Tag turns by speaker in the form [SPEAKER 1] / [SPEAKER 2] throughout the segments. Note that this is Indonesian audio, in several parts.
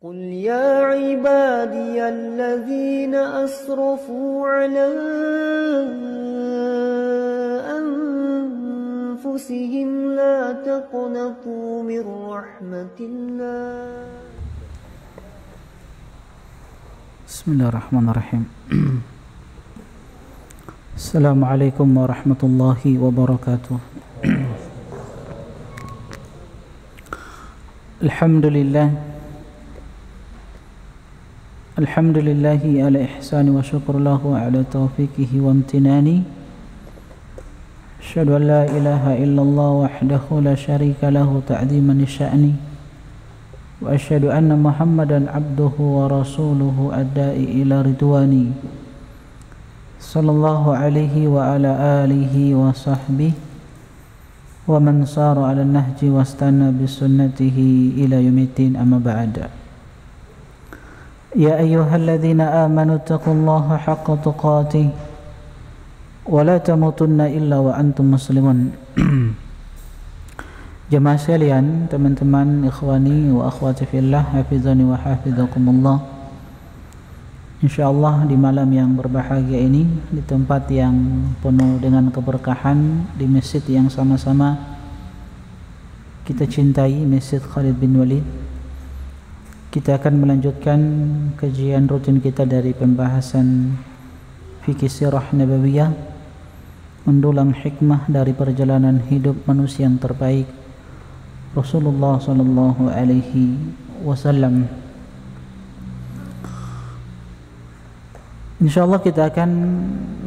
[SPEAKER 1] قل يا عبادي الذين أسرفوا على أنفسهم لا تقنطوا من رحمة الله.
[SPEAKER 2] بسم الله الرحمن الرحيم. السلام عليكم ورحمة الله وبركاته. الحمد لله على إحسان وشكر له على توفيقه وامتناني. أشهد أن لا إله إلا الله وحده لا شريك له تعظيما لشأنه، وأشهد أن محمدا عبده ورسوله الداعي إلى رضوانه، صلى الله عليه وعلى آله وصحبه ومن صار على النهج واستنى بسنته إلى يوم الدين. أما بعد، يا أيها الذين آمنوا اتقوا الله حق تقاته ولا تموتن إلا وأنتم مسلمون. Jemaah sekalian, teman-teman ikhwani wa akhwati fillah, hafizani wa hafizakumullah. Insyaallah di malam yang berbahagia ini, di tempat yang penuh dengan keberkahan, di masjid yang sama-sama kita cintai, Masjid Khalid bin Walid, kita akan melanjutkan kajian rutin kita dari pembahasan fikih sirah nabawiyah, mendulang hikmah dari perjalanan hidup manusia yang terbaik, Rasulullah sallallahu alaihi wasallam. Insyaallah kita akan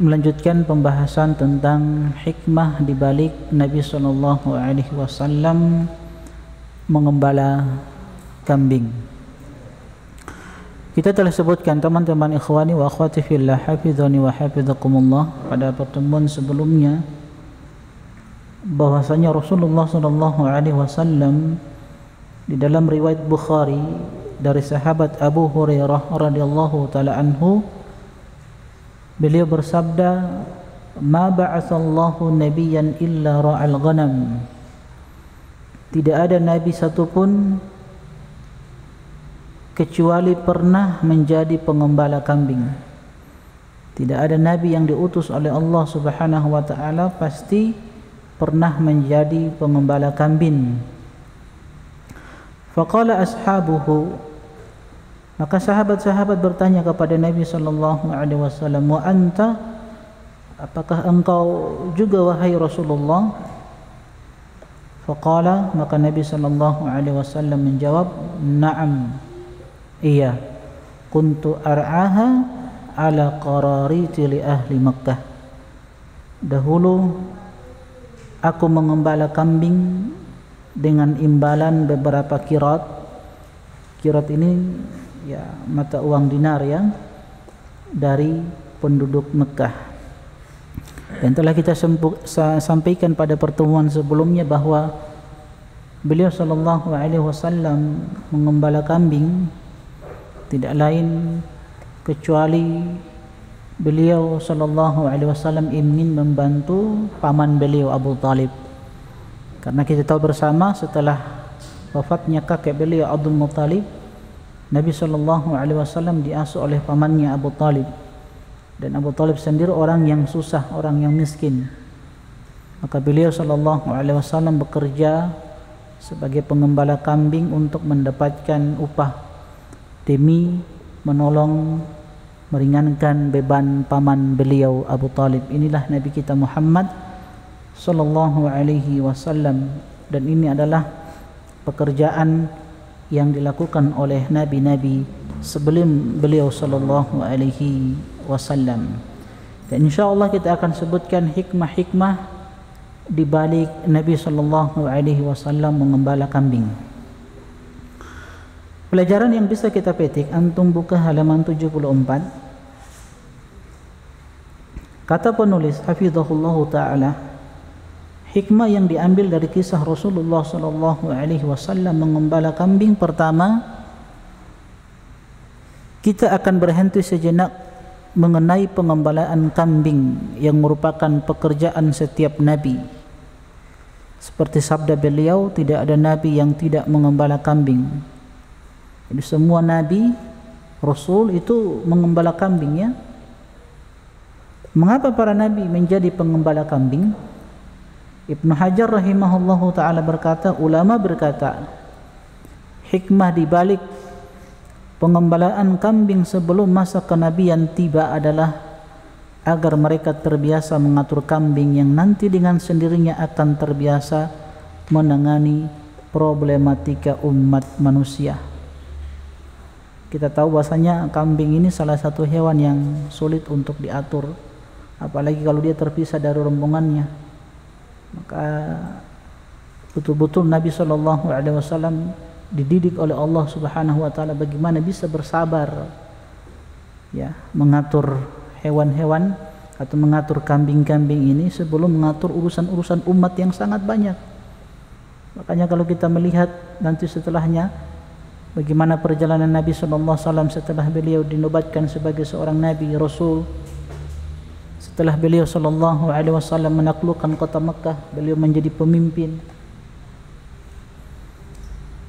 [SPEAKER 2] melanjutkan pembahasan tentang hikmah di balik Nabi sallallahu alaihi wasallam mengembala kambing. Kita telah sebutkan, teman-teman ikhwani wa akhwati fillah, hafizani wa hafizakumullah, pada pertemuan sebelumnya bahwasanya Rasulullah sallallahu alaihi wasallam di dalam riwayat Bukhari dari sahabat Abu Hurairah radhiyallahu taala anhu, beliau bersabda, "Ma ba'atsallahu nabiyyan illa ra'al ghanam." Tidak ada nabi satupun kecuali pernah menjadi pengembala kambing. Tidak ada nabi yang diutus oleh Allah Subhanahu wa taala pasti pernah menjadi pengembala kambing. Faqala ashabuhu, maka sahabat-sahabat bertanya kepada Nabi sallallahu alaihi wasallam, "Wa anta, apakah engkau juga wahai Rasulullah?" Faqala, maka Nabi sallallahu alaihi wasallam menjawab, "Na'am, iya, kuntu ar'aha ala qarariti li ahli Makkah." Dahulu aku mengembala kambing dengan imbalan beberapa kirat. Kirat ini ya mata uang dinar ya, dari penduduk Mekah. Dan telah kita sampaikan pada pertemuan sebelumnya bahwa beliau sallallahu alaihi wasallam mengembala kambing tidak lain kecuali beliau sallallahu alaihi wasallam ingin membantu paman beliau Abu Talib. Karena kita tahu bersama, setelah wafatnya kakek beliau Abdul Muttalib, Nabi sallallahu alaihi wasallam diasuh oleh pamannya Abu Talib. Dan Abu Talib sendiri orang yang susah, orang yang miskin. Maka beliau sallallahu alaihi wasallam bekerja sebagai pengembala kambing untuk mendapatkan upah demi menolong, meringankan beban paman beliau Abu Talib. Inilah Nabi kita Muhammad sallallahu alaihi wasallam, dan ini adalah pekerjaan yang dilakukan oleh nabi-nabi sebelum beliau sallallahu alaihi wasallam. Dan insyaallah kita akan sebutkan hikmah-hikmah di balik Nabi sallallahu alaihi wasallam mengembala kambing. Pelajaran yang bisa kita petik, antum buka halaman 74. Kata penulis hafizahullahu taala, hikmah yang diambil dari kisah Rasulullah sallallahu alaihi wasallam mengembala kambing. Pertama, kita akan berhenti sejenak mengenai pengembalaan kambing yang merupakan pekerjaan setiap nabi. Seperti sabda beliau, tidak ada nabi yang tidak mengembala kambing. Jadi semua nabi, rasul itu mengembala kambing, ya. Mengapa para nabi menjadi pengembala kambing? Ibnu Hajar rahimahullahu taala berkata, ulama berkata, hikmah di balik pengembalaan kambing sebelum masa kenabian tiba adalah agar mereka terbiasa mengatur kambing yang nanti dengan sendirinya akan terbiasa menangani problematika umat manusia. Kita tahu bahasanya kambing ini salah satu hewan yang sulit untuk diatur, apalagi kalau dia terpisah dari rombongannya. Maka betul-betul Nabi SAW dididik oleh Allah Subhanahu wa taala bagaimana bisa bersabar, ya, mengatur hewan-hewan atau mengatur kambing-kambing ini sebelum mengatur urusan-urusan umat yang sangat banyak. Makanya kalau kita melihat nanti setelahnya bagaimana perjalanan Nabi SAW setelah beliau dinobatkan sebagai seorang Nabi Rasul, setelah beliau SAW menaklukkan kota Mekah, beliau menjadi pemimpin.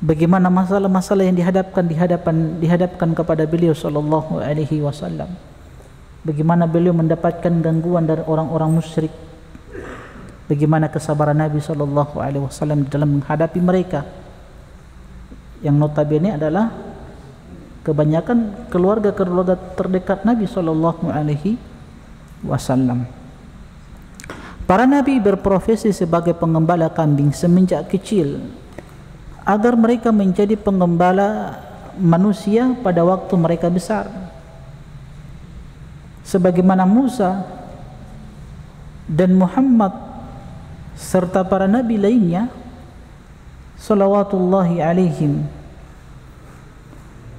[SPEAKER 2] Bagaimana masalah-masalah yang dihadapkan kepada beliau SAW. Bagaimana beliau mendapatkan gangguan dari orang-orang musyrik. Bagaimana kesabaran Nabi SAW dalam menghadapi mereka, yang notabene adalah kebanyakan keluarga-keluarga terdekat Nabi SAW. Para nabi berprofesi sebagai pengembala kambing semenjak kecil agar mereka menjadi pengembala manusia pada waktu mereka besar. Sebagaimana Musa dan Muhammad serta para nabi lainnya salawatullahi alaihim,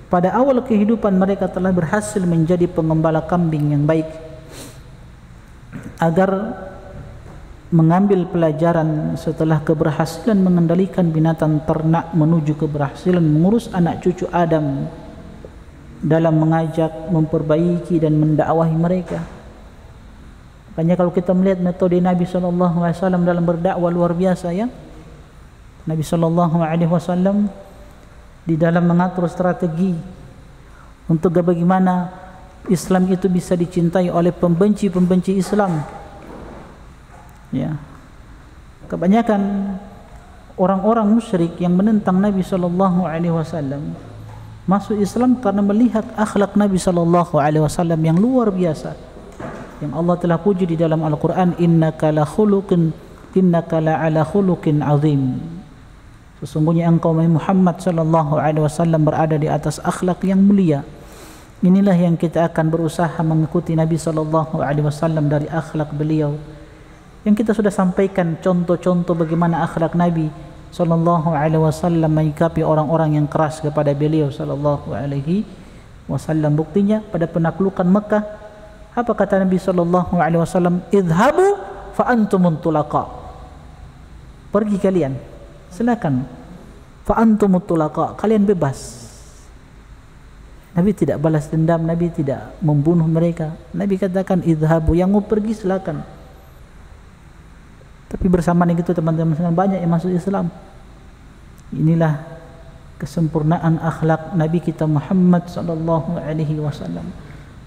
[SPEAKER 2] pada awal kehidupan mereka telah berhasil menjadi pengembala kambing yang baik, agar mengambil pelajaran setelah keberhasilan mengendalikan binatang ternak menuju keberhasilan mengurus anak cucu Adam dalam mengajak, memperbaiki dan mendakwahi mereka. Makanya kalau kita melihat metode Nabi SAW dalam berdakwah luar biasa, ya. Nabi SAW di dalam mengatur strategi untuk bagaimana Islam itu bisa dicintai oleh pembenci-pembenci Islam. Ya. Kebanyakan orang-orang musyrik yang menentang Nabi SAW masuk Islam karena melihat akhlak Nabi SAW yang luar biasa, yang Allah telah puji di dalam Al-Quran, innaka la ala khuluqin azim. Sesungguhnya engkau Muhammad SAW berada di atas akhlak yang mulia. Inilah yang kita akan berusaha mengikuti Nabi SAW dari akhlak beliau, yang kita sudah sampaikan contoh-contoh bagaimana akhlak Nabi SAW menyikapi orang-orang yang keras kepada beliau SAW. Buktinya pada penaklukan Mekah, apa kata Nabi SAW? Idhabu fa antumun tulaqa. Pergi kalian, silakan. Fa antumut tulaqa, kalian bebas. Nabi tidak balas dendam, Nabi tidak membunuh mereka. Nabi katakan idhabu, yang mau pergi silakan. Tapi bersamaan itu teman-teman banyak yang masuk Islam. Inilah kesempurnaan akhlak Nabi kita Muhammad SAW.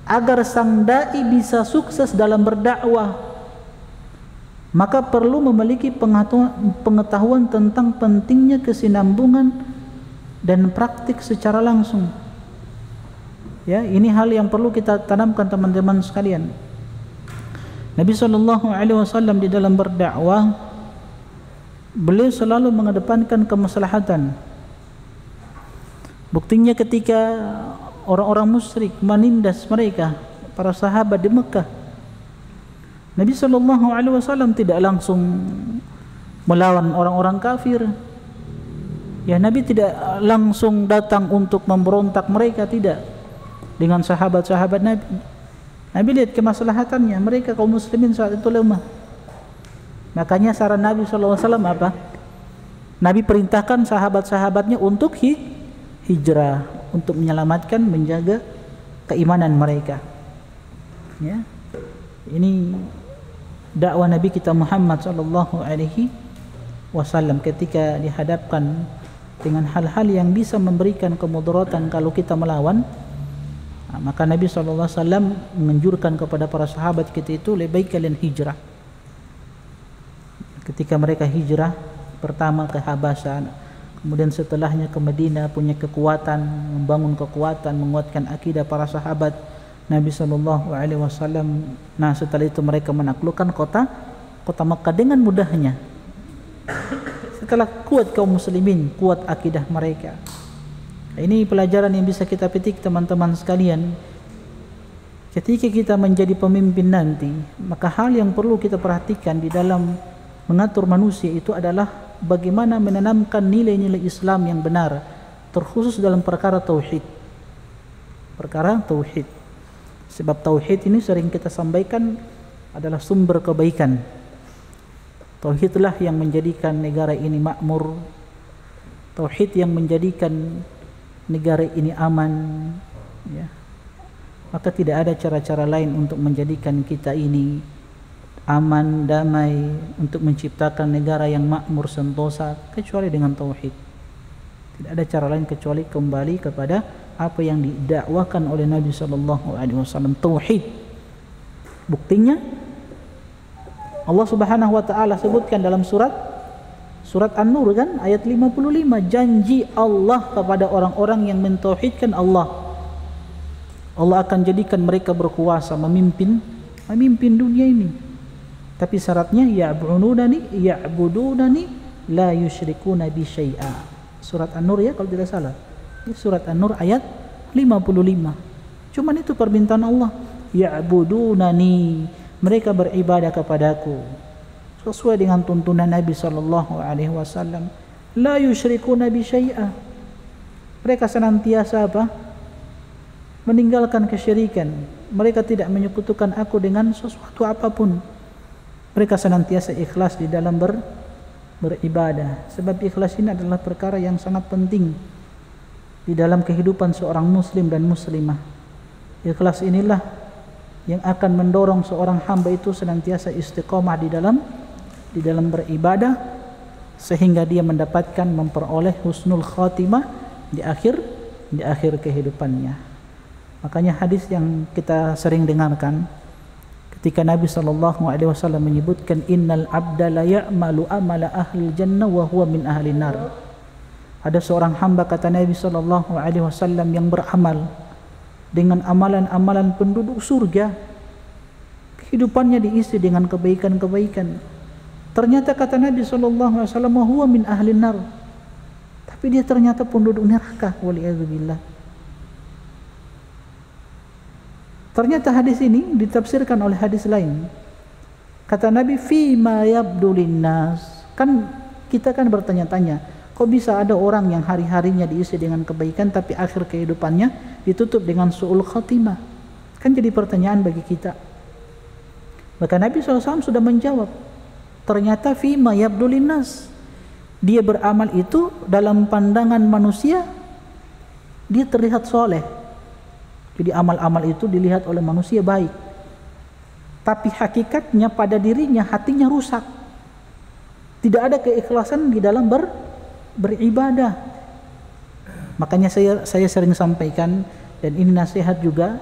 [SPEAKER 2] Agar sang dai bisa sukses dalam berdakwah, maka perlu memiliki pengetahuan tentang pentingnya kesinambungan dan praktik secara langsung. Ya, ini hal yang perlu kita tanamkan teman-teman sekalian. Nabi SAW di dalam berdakwah, beliau selalu mengedepankan kemaslahatan. Buktinya ketika orang-orang musyrik menindas mereka, para sahabat di Mekah, Nabi SAW tidak langsung melawan orang-orang kafir. Ya, Nabi tidak langsung datang untuk memberontak mereka, tidak. Dengan sahabat-sahabat Nabi, Nabi lihat kemaslahatannya, mereka kaum muslimin saat itu lemah. Makanya saran Nabi SAW apa? Nabi perintahkan sahabat-sahabatnya untuk hijrah, untuk menyelamatkan, menjaga keimanan mereka. Ya, ini dakwah Nabi kita Muhammad SAW ketika dihadapkan dengan hal-hal yang bisa memberikan kemudaratan kalau kita melawan, maka Nabi SAW menganjurkan kepada para sahabat kita itu, lebih baik kalian hijrah. Ketika mereka hijrah pertama ke Habasyah, kemudian setelahnya ke Madinah, punya kekuatan, membangun kekuatan, menguatkan akidah para sahabat Nabi SAW. Nah, setelah itu mereka menaklukkan kota Makkah dengan mudahnya. Setelah kuat kaum muslimin, kuat akidah mereka. Ini pelajaran yang bisa kita petik teman-teman sekalian. Ketika kita menjadi pemimpin nanti, maka hal yang perlu kita perhatikan di dalam mengatur manusia itu adalah bagaimana menanamkan nilai-nilai Islam yang benar, terkhusus dalam perkara tauhid. Perkara tauhid. Sebab tauhid ini sering kita sampaikan adalah sumber kebaikan. Tauhidlah yang menjadikan negara ini makmur. Tauhid yang menjadikan negara ini aman, ya. Maka tidak ada cara-cara lain untuk menjadikan kita ini aman, damai, untuk menciptakan negara yang makmur, sentosa, kecuali dengan tauhid. Tidak ada cara lain kecuali kembali kepada apa yang didakwakan oleh Nabi SAW, tauhid. Buktinya Allah Subhanahu wa taala sebutkan dalam surat An-Nur kan, ayat 55, janji Allah kepada orang-orang yang mentauhidkan Allah. Allah akan jadikan mereka berkuasa, memimpin dunia ini. Tapi syaratnya ya'budunani la yusyrikuna bi syai'a. Surat An-Nur ya kalau tidak salah. Ini surat An-Nur ayat 55. Cuman itu permintaan Allah. Ya'budunani, mereka beribadah kepadaku sesuai dengan tuntunan Nabi SAW. La yusyrikuna bi syai'a. Mereka senantiasa apa? Meninggalkan kesyirikan. Mereka tidak menyekutukan aku dengan sesuatu apapun. Mereka senantiasa ikhlas di dalam beribadah. Sebab ikhlas ini adalah perkara yang sangat penting di dalam kehidupan seorang muslim dan muslimah. Ikhlas inilah yang akan mendorong seorang hamba itu senantiasa istiqomah di dalam beribadah, sehingga dia memperoleh husnul khatimah di akhir kehidupannya. Makanya hadis yang kita sering dengarkan ketika Nabi SAW menyebutkan innal abda la ya'malu amala ahli jannah wa huwa min ahli nar. Ada seorang hamba, kata Nabi SAW, yang beramal dengan amalan-amalan penduduk surga. Kehidupannya diisi dengan kebaikan-kebaikan. Ternyata kata Nabi SAW, huwa min ahli nar. Tapi dia ternyata penduduk neraka, waliyadzubillah. Ternyata hadis ini ditafsirkan oleh hadis lain. Kata Nabi, fima yabdu linnas. Kan kita kan bertanya-tanya, kok bisa ada orang yang hari-harinya diisi dengan kebaikan tapi akhir kehidupannya ditutup dengan su'ul khatimah? Kan jadi pertanyaan bagi kita. Maka Nabi SAW sudah menjawab, ternyata fima yabdu linnas. Dia beramal itu dalam pandangan manusia dia terlihat soleh. Jadi amal-amal itu dilihat oleh manusia baik, tapi hakikatnya pada dirinya, hatinya rusak. Tidak ada keikhlasan di dalam beribadah. Makanya saya sering sampaikan, dan ini nasihat juga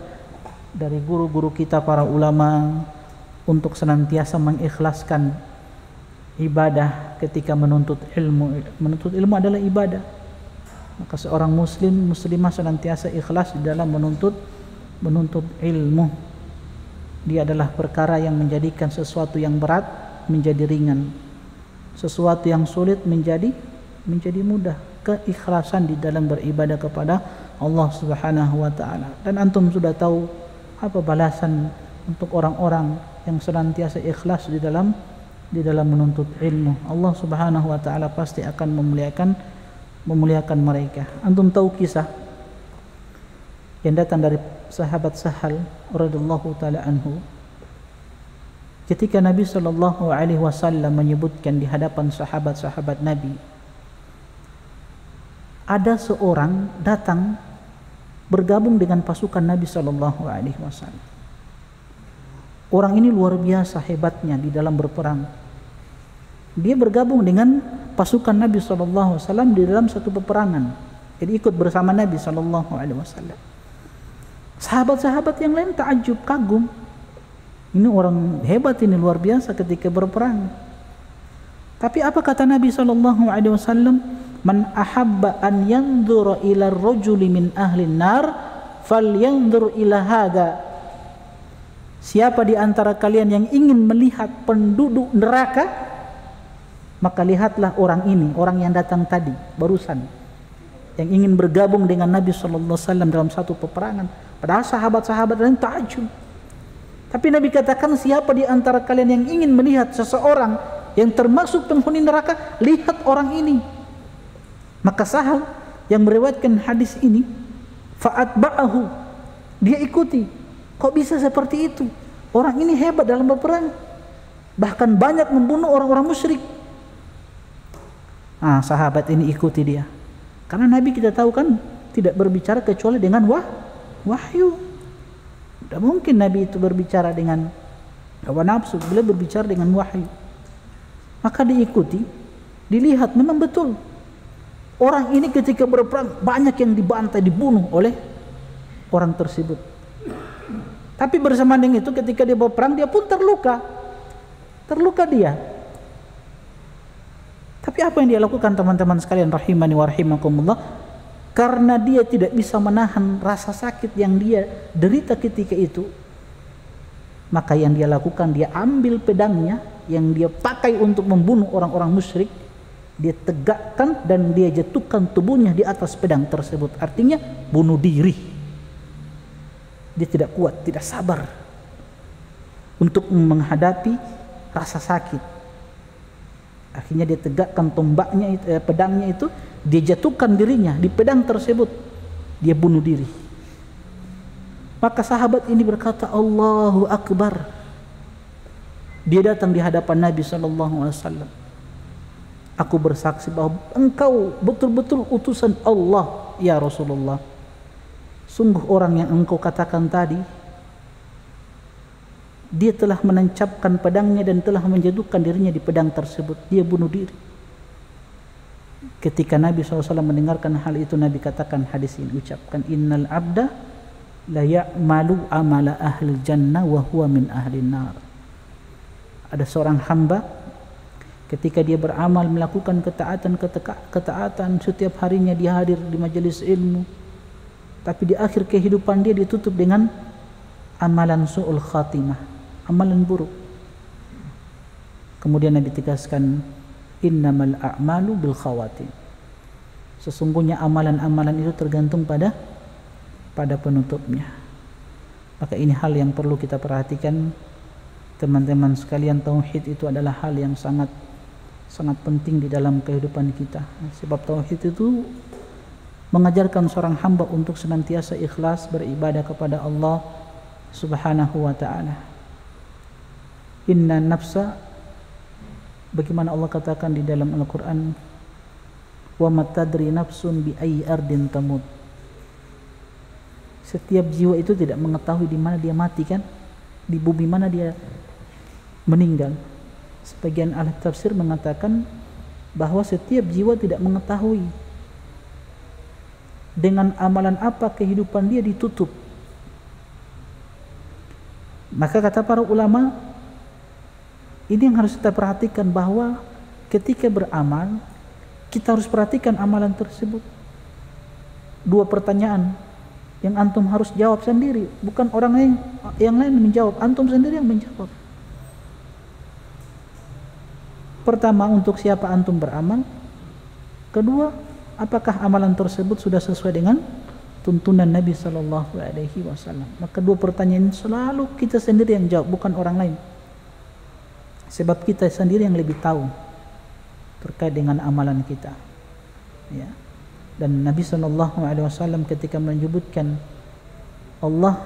[SPEAKER 2] dari guru-guru kita para ulama, untuk senantiasa mengikhlaskan ibadah ketika menuntut ilmu. Menuntut ilmu adalah ibadah. Maka seorang muslim, muslimah senantiasa ikhlas di dalam menuntut ilmu. Dia adalah perkara yang menjadikan sesuatu yang berat menjadi ringan, sesuatu yang sulit menjadi mudah. Keikhlasan di dalam beribadah kepada Allah Subhanahu wa taala. Dan antum sudah tahu apa balasan untuk orang-orang yang senantiasa ikhlas di dalam menuntut ilmu. Allah Subhanahu wa taala pasti akan memuliakan mereka. Antum tahu kisah yang datang dari sahabat Sahal radhiyallahu taala anhu, ketika Nabi sallallahu alaihi wasallam menyebutkan di hadapan sahabat-sahabat Nabi, ada seorang datang bergabung dengan pasukan Nabi sallallahu alaihi wasallam. Orang ini luar biasa hebatnya di dalam berperang. Dia bergabung dengan pasukan Nabi SAW di dalam satu peperangan. Jadi ikut bersama Nabi SAW. Sahabat-sahabat yang lain takjub, kagum. Ini orang hebat, ini luar biasa ketika berperang. Tapi apa kata Nabi SAW? Man ahabba an yanzura ila ar-rajuli min ahli an-nar falyanzur ila hada. Siapa di antara kalian yang ingin melihat penduduk neraka, maka lihatlah orang ini, orang yang datang tadi barusan, yang ingin bergabung dengan Nabi SAW dalam satu peperangan. Padahal sahabat-sahabat lain takjub. Tapi Nabi katakan, siapa di antara kalian yang ingin melihat seseorang yang termasuk penghuni neraka, lihat orang ini. Maka Sahal yang meriwayatkan hadis ini, fa'atba'ahu, dia ikuti. Kok bisa seperti itu? Orang ini hebat dalam berperang, bahkan banyak membunuh orang-orang musyrik. Sahabat ini ikuti dia. Karena Nabi kita tahu kan tidak berbicara kecuali dengan wahyu. Tidak mungkin Nabi itu berbicara dengan hawa nafsu, beliau berbicara dengan wahyu. Maka diikuti, dilihat memang betul. Orang ini ketika berperang banyak yang dibantai, dibunuh oleh orang tersebut. Tapi bersamaan dengan itu ketika dia berperang dia pun terluka. Terluka dia. Tapi apa yang dia lakukan teman-teman sekalian rahimani wa rahimakumullah? Karena dia tidak bisa menahan rasa sakit yang dia derita ketika itu, maka yang dia lakukan, dia ambil pedangnya yang dia pakai untuk membunuh orang-orang musyrik, dia tegakkan dan dia jatuhkan tubuhnya di atas pedang tersebut. Artinya bunuh diri. Dia tidak kuat, tidak sabar untuk menghadapi rasa sakit. Akhirnya dia tegakkan tombaknya, pedangnya itu, dia jatuhkan dirinya di pedang tersebut, dia bunuh diri. Maka sahabat ini berkata, Allahu Akbar. Dia datang di hadapan Nabi SAW. Aku bersaksi bahwa engkau betul-betul utusan Allah, ya Rasulullah. Sungguh orang yang engkau katakan tadi, dia telah menancapkan pedangnya dan telah menjatuhkan dirinya di pedang tersebut. Dia bunuh diri. Ketika Nabi SAW mendengarkan hal itu, Nabi katakan hadis ini, ucapkan, Innal abda la ya'malu amala ahli jannah wa huwa min ahli nar. Ada seorang hamba ketika dia beramal, melakukan ketaatan setiap harinya, dia hadir di majelis ilmu, tapi di akhir kehidupan dia ditutup dengan amalan su'ul khatimah, amalan buruk. Kemudian Nabi tegaskan, innamal a'malu bil khawatim. Sesungguhnya amalan-amalan itu tergantung pada penutupnya. Maka ini hal yang perlu kita perhatikan teman-teman sekalian. Tauhid itu adalah hal yang sangat penting di dalam kehidupan kita. Sebab tauhid itu mengajarkan seorang hamba untuk senantiasa ikhlas beribadah kepada Allah Subhanahu wa ta'ala. Inna nafsa, bagaimana Allah katakan di dalam Al-Quran, wa matadri nafsun bi ayyi ardin tamut. Setiap jiwa itu tidak mengetahui di mana dia mati, kan, di bumi mana dia meninggal. Sebagian ahli tafsir mengatakan bahwa setiap jiwa tidak mengetahui dengan amalan apa kehidupan dia ditutup. Maka kata para ulama, ini yang harus kita perhatikan, bahwa ketika beramal kita harus perhatikan amalan tersebut. Dua pertanyaan yang antum harus jawab sendiri, bukan orang yang lain menjawab, antum sendiri yang menjawab. Pertama, untuk siapa antum beramal? Kedua, apakah amalan tersebut sudah sesuai dengan tuntunan Nabi SAW? Maka dua pertanyaan ini selalu kita sendiri yang jawab, bukan orang lain. Sebab kita sendiri yang lebih tahu terkait dengan amalan kita. Ya. Dan Nabi SAW ketika menyebutkan Allah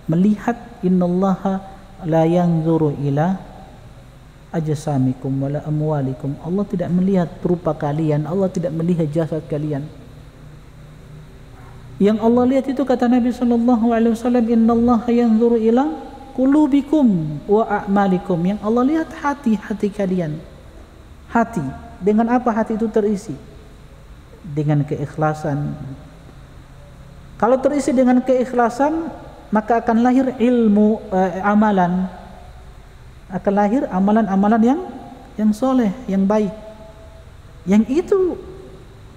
[SPEAKER 2] melihat, innallaha la yanzuru ila ajsamikum wala amwalikum. Allah tidak melihat rupa kalian, Allah tidak melihat jasad kalian. Yang Allah lihat itu, kata Nabi SAW, innallaha yanzuru ila qulubikum wa a'malikum. Yang Allah lihat hati-hati kalian, hati. Dengan apa hati itu terisi? Dengan keikhlasan. Kalau terisi dengan keikhlasan, maka akan lahir ilmu, amalan. Akan lahir amalan-amalan yang soleh, yang baik. Yang itu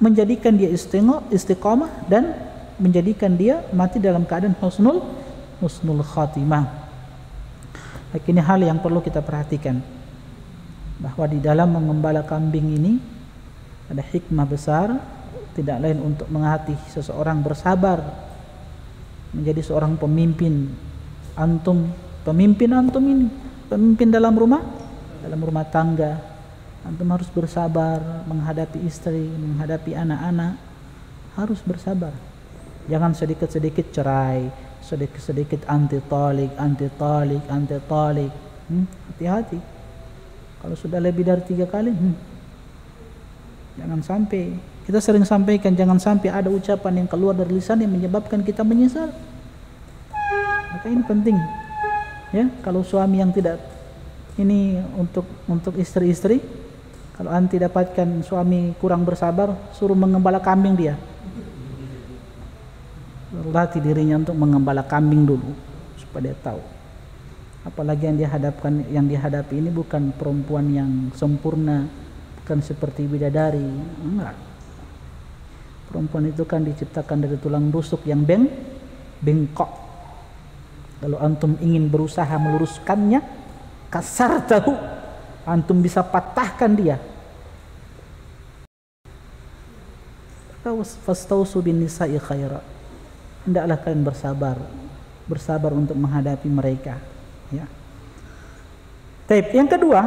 [SPEAKER 2] menjadikan dia istiqamah dan menjadikan dia mati dalam keadaan husnul khatimah. Ini hal yang perlu kita perhatikan, bahwa di dalam mengembala kambing ini ada hikmah besar, tidak lain untuk menghati seseorang bersabar menjadi seorang pemimpin. Pemimpin antum ini, pemimpin dalam rumah tangga, antum harus bersabar menghadapi istri, menghadapi anak-anak, harus bersabar. Jangan sedikit-sedikit cerai, sedikit-sedikit anti talik. Hati-hati. Kalau sudah lebih dari 3 kali, jangan sampai. Kita sering sampaikan, jangan sampai ada ucapan yang keluar dari lisan yang menyebabkan kita menyesal. Maka ini penting, ya. Kalau suami yang tidak, ini untuk istri-istri, kalau anti dapatkan suami kurang bersabar, suruh mengembala kambing dia. Latih dirinya untuk mengembala kambing dulu supaya dia tahu. Apalagi yang dihadapi ini bukan perempuan yang sempurna, bukan seperti bidadari, enggak. Perempuan itu kan diciptakan dari tulang rusuk yang bengkok. Kalau antum ingin berusaha meluruskannya, kasar tahu, antum bisa patahkan dia. Fastausu bin nisa'i khaira. Hendaklah kalian bersabar untuk menghadapi mereka, ya. Baik, yang kedua,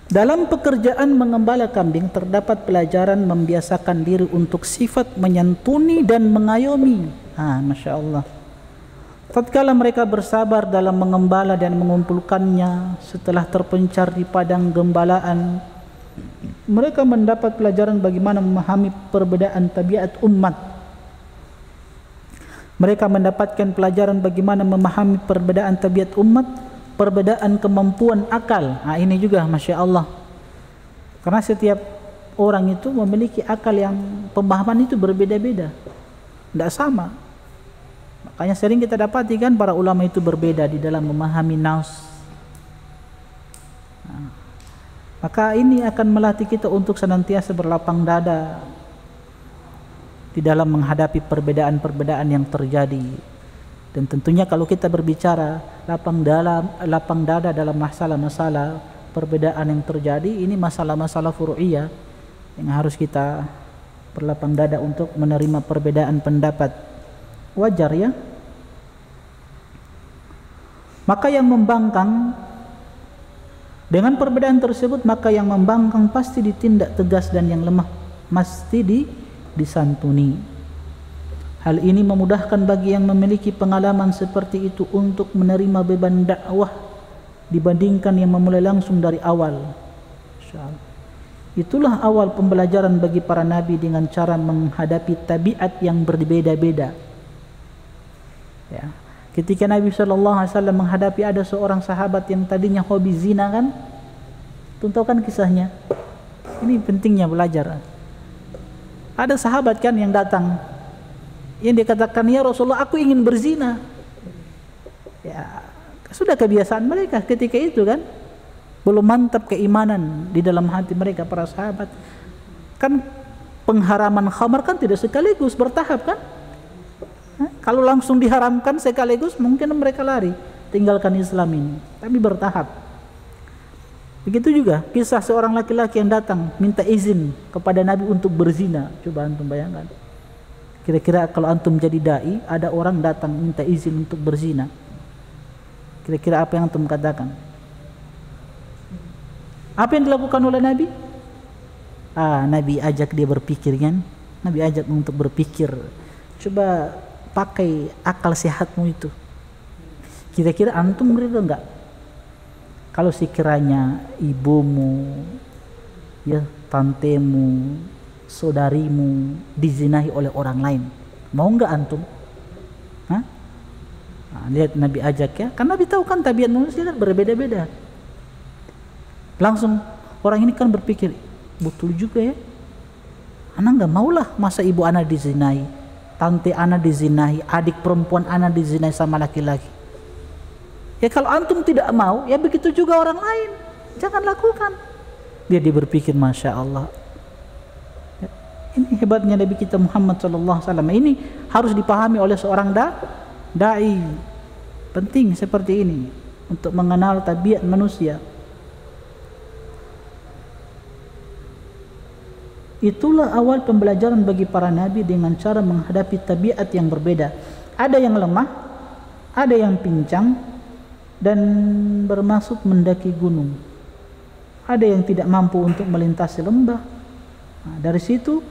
[SPEAKER 2] dalam pekerjaan mengembala kambing terdapat pelajaran membiasakan diri untuk sifat menyantuni dan mengayomi. Masya Allah. Tatkala mereka bersabar dalam mengembala dan mengumpulkannya setelah terpencar di padang gembalaan, mereka mendapat pelajaran bagaimana memahami perbedaan tabiat umat. Mereka mendapatkan pelajaran bagaimana memahami perbedaan tabiat umat, perbedaan kemampuan akal. Ini juga Masya Allah. Karena setiap orang itu memiliki akal yang pemahaman itu berbeda-beda, tidak sama. Makanya sering kita dapati kan para ulama itu berbeda di dalam memahami naus. Maka ini akan melatih kita untuk senantiasa berlapang dada di dalam menghadapi perbedaan-perbedaan yang terjadi. Dan tentunya kalau kita berbicara lapang dada dalam masalah-masalah perbedaan yang terjadi, ini masalah-masalah furu'iyah yang harus kita berlapang dada untuk menerima perbedaan pendapat. Wajar, ya. Maka yang membangkang dengan perbedaan tersebut, maka yang membangkang pasti ditindak tegas dan yang lemah mesti disantuni. Hal ini memudahkan bagi yang memiliki pengalaman seperti itu untuk menerima beban dakwah dibandingkan yang memulai langsung dari awal. Itulah awal pembelajaran bagi para nabi dengan cara menghadapi tabiat yang berbeda-beda. Ya. Ketika Nabi SAW menghadapi ada seorang sahabat yang tadinya hobi zina, kan, tahu kan kisahnya. Ini pentingnya belajar. Ada sahabat kan yang datang, yang dikatakan, ya Rasulullah, aku ingin berzina. Ya, sudah kebiasaan mereka ketika itu, kan, belum mantap keimanan di dalam hati mereka para sahabat. Kan pengharaman khamar kan tidak sekaligus, bertahap, kan. Kalau langsung diharamkan sekaligus, mungkin mereka lari tinggalkan Islam ini, tapi bertahap. Begitu juga kisah seorang laki-laki yang datang minta izin kepada Nabi untuk berzina. Coba antum bayangkan, kira-kira kalau antum jadi dai, ada orang datang minta izin untuk berzina, kira-kira apa yang antum katakan? Apa yang dilakukan oleh Nabi? Nabi ajak dia berpikir, kan? Nabi ajak untuk berpikir. Coba pakai akal sehatmu itu. Kira-kira antum ridho enggak kalau sekiranya ibumu, ya, tantemu, saudarimu dizinahi oleh orang lain? Mau enggak antum? Lihat Nabi ajak ya, karena Nabi tahu kan tabiat manusia kan berbeda-beda. Langsung orang ini kan berpikir, betul juga ya, anak nggak maulah masa ibu anak dizinai, tante anak dizinai, adik perempuan anak dizinai sama laki-laki. Ya kalau antum tidak mau, ya begitu juga orang lain, jangan lakukan. Dia berpikir, Masya Allah, ini hebatnya Nabi kita Muhammad SAW. Ini harus dipahami oleh seorang da'i. Penting seperti ini untuk mengenal tabiat manusia. Itulah awal pembelajaran bagi para nabi dengan cara menghadapi tabiat yang berbeda. Ada yang lemah, ada yang pincang dan bermaksud mendaki gunung. Ada yang tidak mampu untuk melintasi lembah. Nah, dari situ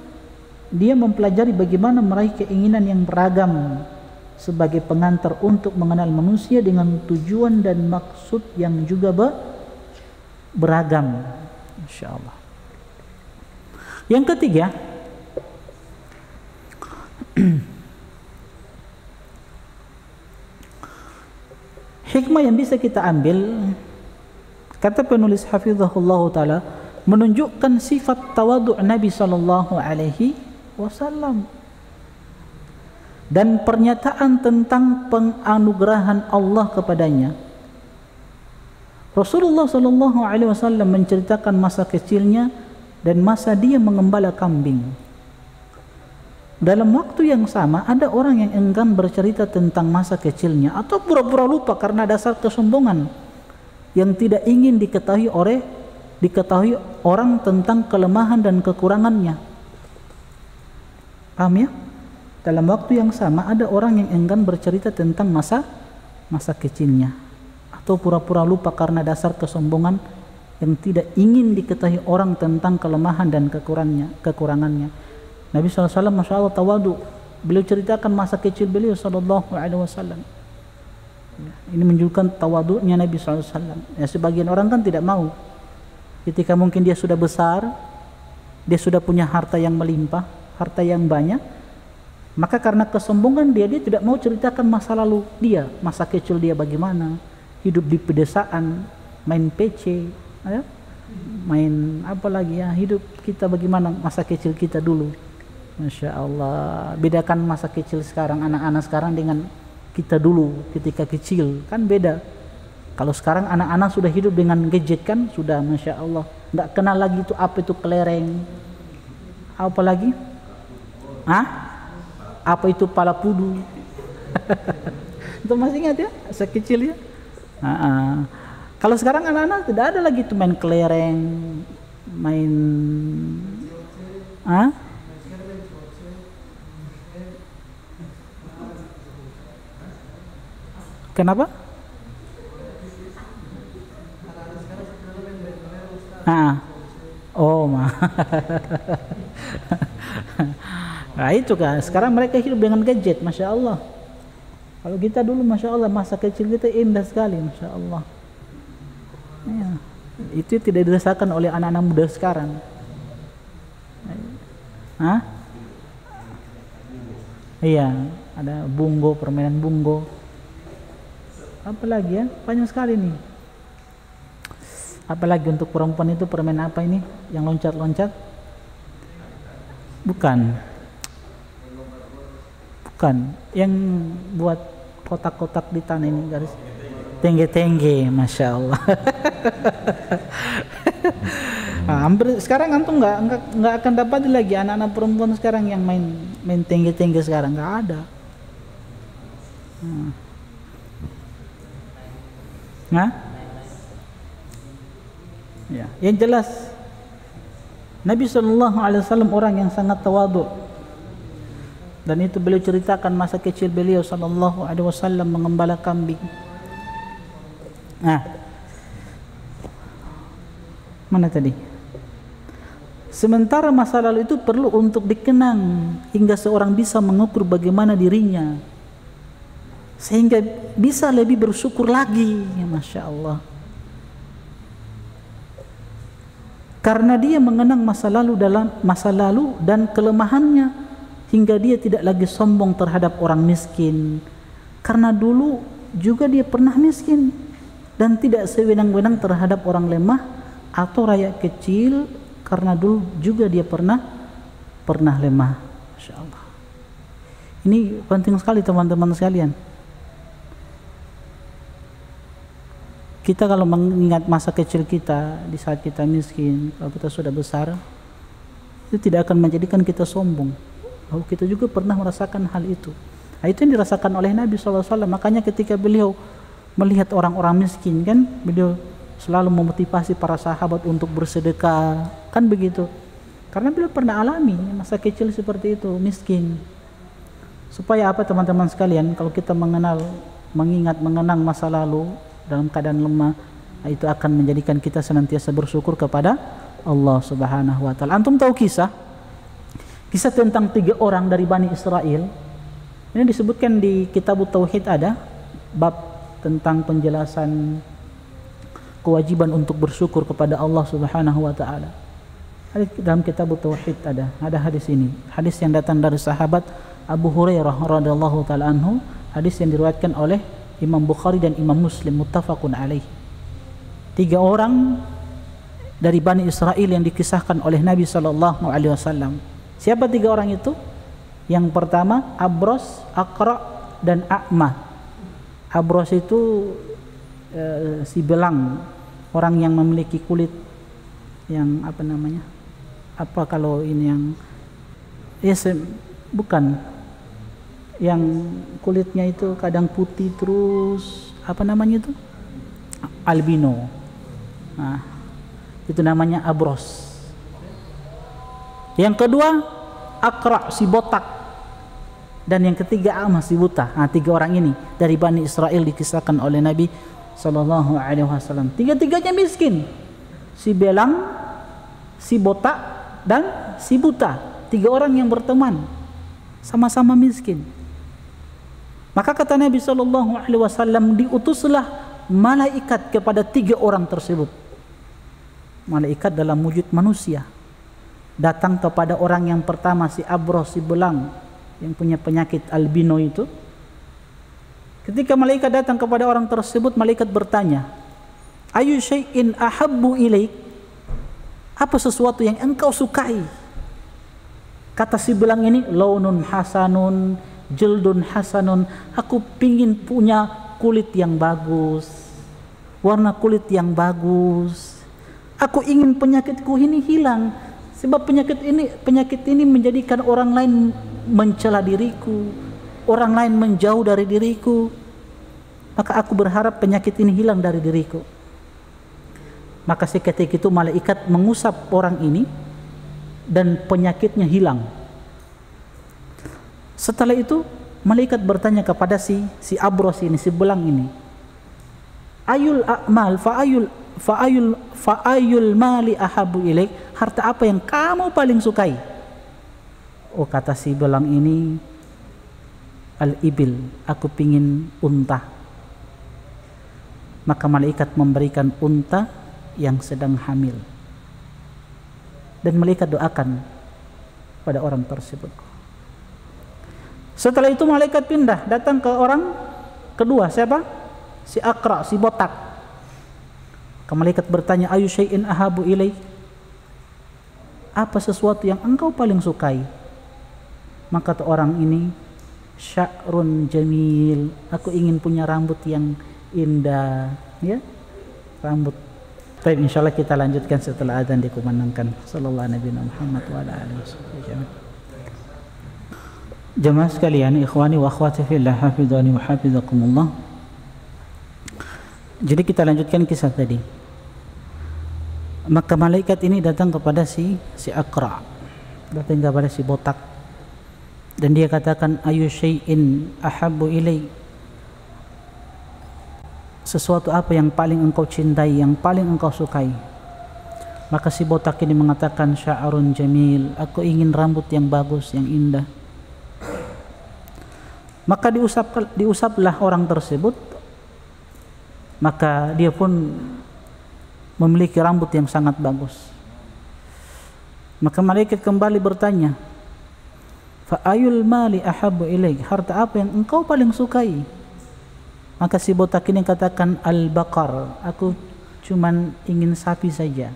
[SPEAKER 2] dia mempelajari bagaimana meraih keinginan yang beragam sebagai pengantar untuk mengenal manusia dengan tujuan dan maksud yang juga beragam. Insyaallah. Yang ketiga, hikmah yang bisa kita ambil, kata penulis hafizahullah ta'ala, menunjukkan sifat tawadhu' Nabi sallallahu alaihi wasallam dan pernyataan tentang penganugerahan Allah kepadanya. Rasulullah sallallahu alaihi wasallam menceritakan masa kecilnya dan masa dia mengembala kambing. Dalam waktu yang sama ada orang yang enggan bercerita tentang masa kecilnya atau pura-pura lupa karena dasar kesombongan yang tidak ingin diketahui orang tentang kelemahan dan kekurangannya. Paham ya? Dalam waktu yang sama ada orang yang enggan bercerita tentang masa kecilnya atau pura-pura lupa karena dasar kesombongan yang tidak ingin diketahui orang tentang kelemahan dan kekurangannya. Nabi SAW Masya Allah tawadu. Beliau ceritakan masa kecil beliau SAW. Ini menunjukkan tawadunya Nabi SAW. Ya, sebagian orang kan tidak mau. Ketika mungkin dia sudah besar, dia sudah punya harta yang melimpah, harta yang banyak, maka karena kesombongan dia tidak mau ceritakan masa lalu dia, masa kecil dia bagaimana, hidup di pedesaan, main PC, ya? Main apa lagi ya, hidup kita bagaimana masa kecil kita dulu. Masya Allah, bedakan masa kecil sekarang, anak-anak sekarang dengan kita dulu ketika kecil, kan beda. Kalau sekarang anak-anak sudah hidup dengan gadget kan, sudah Masya Allah, nggak kenal lagi itu apa itu kelereng, apa lagi? Apa itu pala pudu? Itu masih ingat ya, sekecil ya. Kalau sekarang anak-anak tidak ada lagi tuh main kelereng, main Kenapa? Nah itu kan, sekarang mereka hidup dengan gadget, Masya Allah. Kalau kita dulu, Masya Allah, masa kecil kita indah sekali, Masya Allah. Ya, itu tidak dirasakan oleh anak-anak muda sekarang. Iya, ada bungo, permainan bungo. Apalagi ya, banyak sekali nih. Apalagi untuk perempuan itu permainan apa ini? Yang loncat-loncat? Bukan. Yang buat kotak-kotak di tanah ini garis. Tengge-tengge, Masya Allah. Hampir sekarang antum nggak akan dapat lagi anak-anak perempuan sekarang yang main tengge-tengge sekarang, nggak ada. Ya, yang jelas Nabi SAW orang yang sangat tawadhu, dan itu beliau ceritakan masa kecil beliau SAW mengembala kambing. Mana tadi? Sementara masa lalu itu perlu untuk dikenang hingga seorang bisa mengukur bagaimana dirinya, sehingga bisa lebih bersyukur lagi, ya Masya Allah. Karena dia mengenang masa lalu dan kelemahannya, hingga dia tidak lagi sombong terhadap orang miskin, karena dulu juga dia pernah miskin dan tidak sewenang-wenang terhadap orang lemah atau rakyat kecil, karena dulu juga dia pernah lemah. Masya Allah. Ini penting sekali teman-teman sekalian. Kita kalau mengingat masa kecil kita, di saat kita miskin, kalau kita sudah besar, itu tidak akan menjadikan kita sombong bahwa kita juga pernah merasakan hal itu. Nah, itu yang dirasakan oleh Nabi SAW. Makanya ketika beliau melihat orang-orang miskin, kan beliau selalu memotivasi para sahabat untuk bersedekah, kan begitu. Karena beliau pernah alami masa kecil seperti itu, miskin. Supaya apa teman-teman sekalian, kalau kita mengenang masa lalu dalam keadaan lemah, itu akan menjadikan kita senantiasa bersyukur kepada Allah Subhanahu wa taala. Antum tahu kisah tentang 3 orang dari Bani Israel. Ini disebutkan di Kitab Tauhid, ada bab tentang penjelasan kewajiban untuk bersyukur kepada Allah Subhanahu wa taala. Dalam Kitab Tauhid ada hadis ini. Hadis yang datang dari sahabat Abu Hurairah radhiyallahu taala anhu, hadis yang diriwayatkan oleh Imam Bukhari dan Imam Muslim, muttafaqun alaih. 3 orang dari Bani Israel yang dikisahkan oleh Nabi sallallahu alaihi wasallam. Siapa 3 orang itu? Yang pertama Abros, Aqra dan A'ma. Abros itu si belang, orang yang memiliki kulit yang apa namanya? Apa kalau ini yang bukan yang kulitnya itu kadang putih terus, apa namanya itu? Albino. Nah, itu namanya Abros. Yang kedua Aqra, si botak. Dan yang ketiga A'ma, si buta. Nah, 3 orang ini dari Bani Israel dikisahkan oleh Nabi sallallahu alaihi wasallam. 3-tiganya miskin. Si belang, si botak dan si buta. 3 orang yang berteman, sama-sama miskin. Maka kata Nabi sallallahu alaihi wasallam, diutuslah malaikat kepada 3 orang tersebut. Malaikat dalam wujud manusia datang kepada orang yang pertama, si Abros, si belang yang punya penyakit albino itu. Ketika malaikat datang kepada orang tersebut, malaikat bertanya, ayu syai'in ahabbu ilaik, apa sesuatu yang engkau sukai? Kata si belang ini, launun hasanun jildun hasanun, aku pingin punya kulit yang bagus, warna kulit yang bagus. Aku ingin penyakitku ini hilang, sebab penyakit ini menjadikan orang lain mencela diriku, orang lain menjauh dari diriku. Maka aku berharap penyakit ini hilang dari diriku. Maka seketika itu malaikat mengusap orang ini dan penyakitnya hilang. Setelah itu malaikat bertanya kepada si Abros ini, si belang ini, ayul a'mal fa'ayul mali ahabu ilaik, harta apa yang kamu paling sukai? Oh, kata si belang ini, al-ibil, aku pingin unta. Maka malaikat memberikan unta yang sedang hamil, dan malaikat doakan pada orang tersebut. Setelah itu malaikat pindah, datang ke orang kedua. Siapa? Si Aqra, si botak. Malaikat bertanya, ayu syai'in ahabu ilaik, apa sesuatu yang engkau paling sukai? Maka kata orang ini, sya'run jamil, aku ingin punya rambut yang indah, ya, rambut. Baik, insyaallah kita lanjutkan setelah adzan dikumandangkan. Sallallahu alaihi Muhammad wa ala alihi wasallam. Jemaah sekalian, ikhwani wa akhwati fillah, hafizani wa hafizakumullah. Jadi kita lanjutkan kisah tadi. Maka malaikat ini datang kepada si Aqra, datang kepada si botak, dan dia katakan, ayu syai'in ahabbu ilai, sesuatu apa yang paling engkau cintai, yang paling engkau sukai? Maka si botak ini mengatakan, sya'run jamil, aku ingin rambut yang bagus, yang indah. Maka diusaplah orang tersebut, maka dia pun memiliki rambut yang sangat bagus. Maka malaikat kembali bertanya, fa ayul mali ahabbu ilaik, harta apa yang engkau paling sukai? Maka si botak ini katakan, al-baqar, aku cuman ingin sapi saja.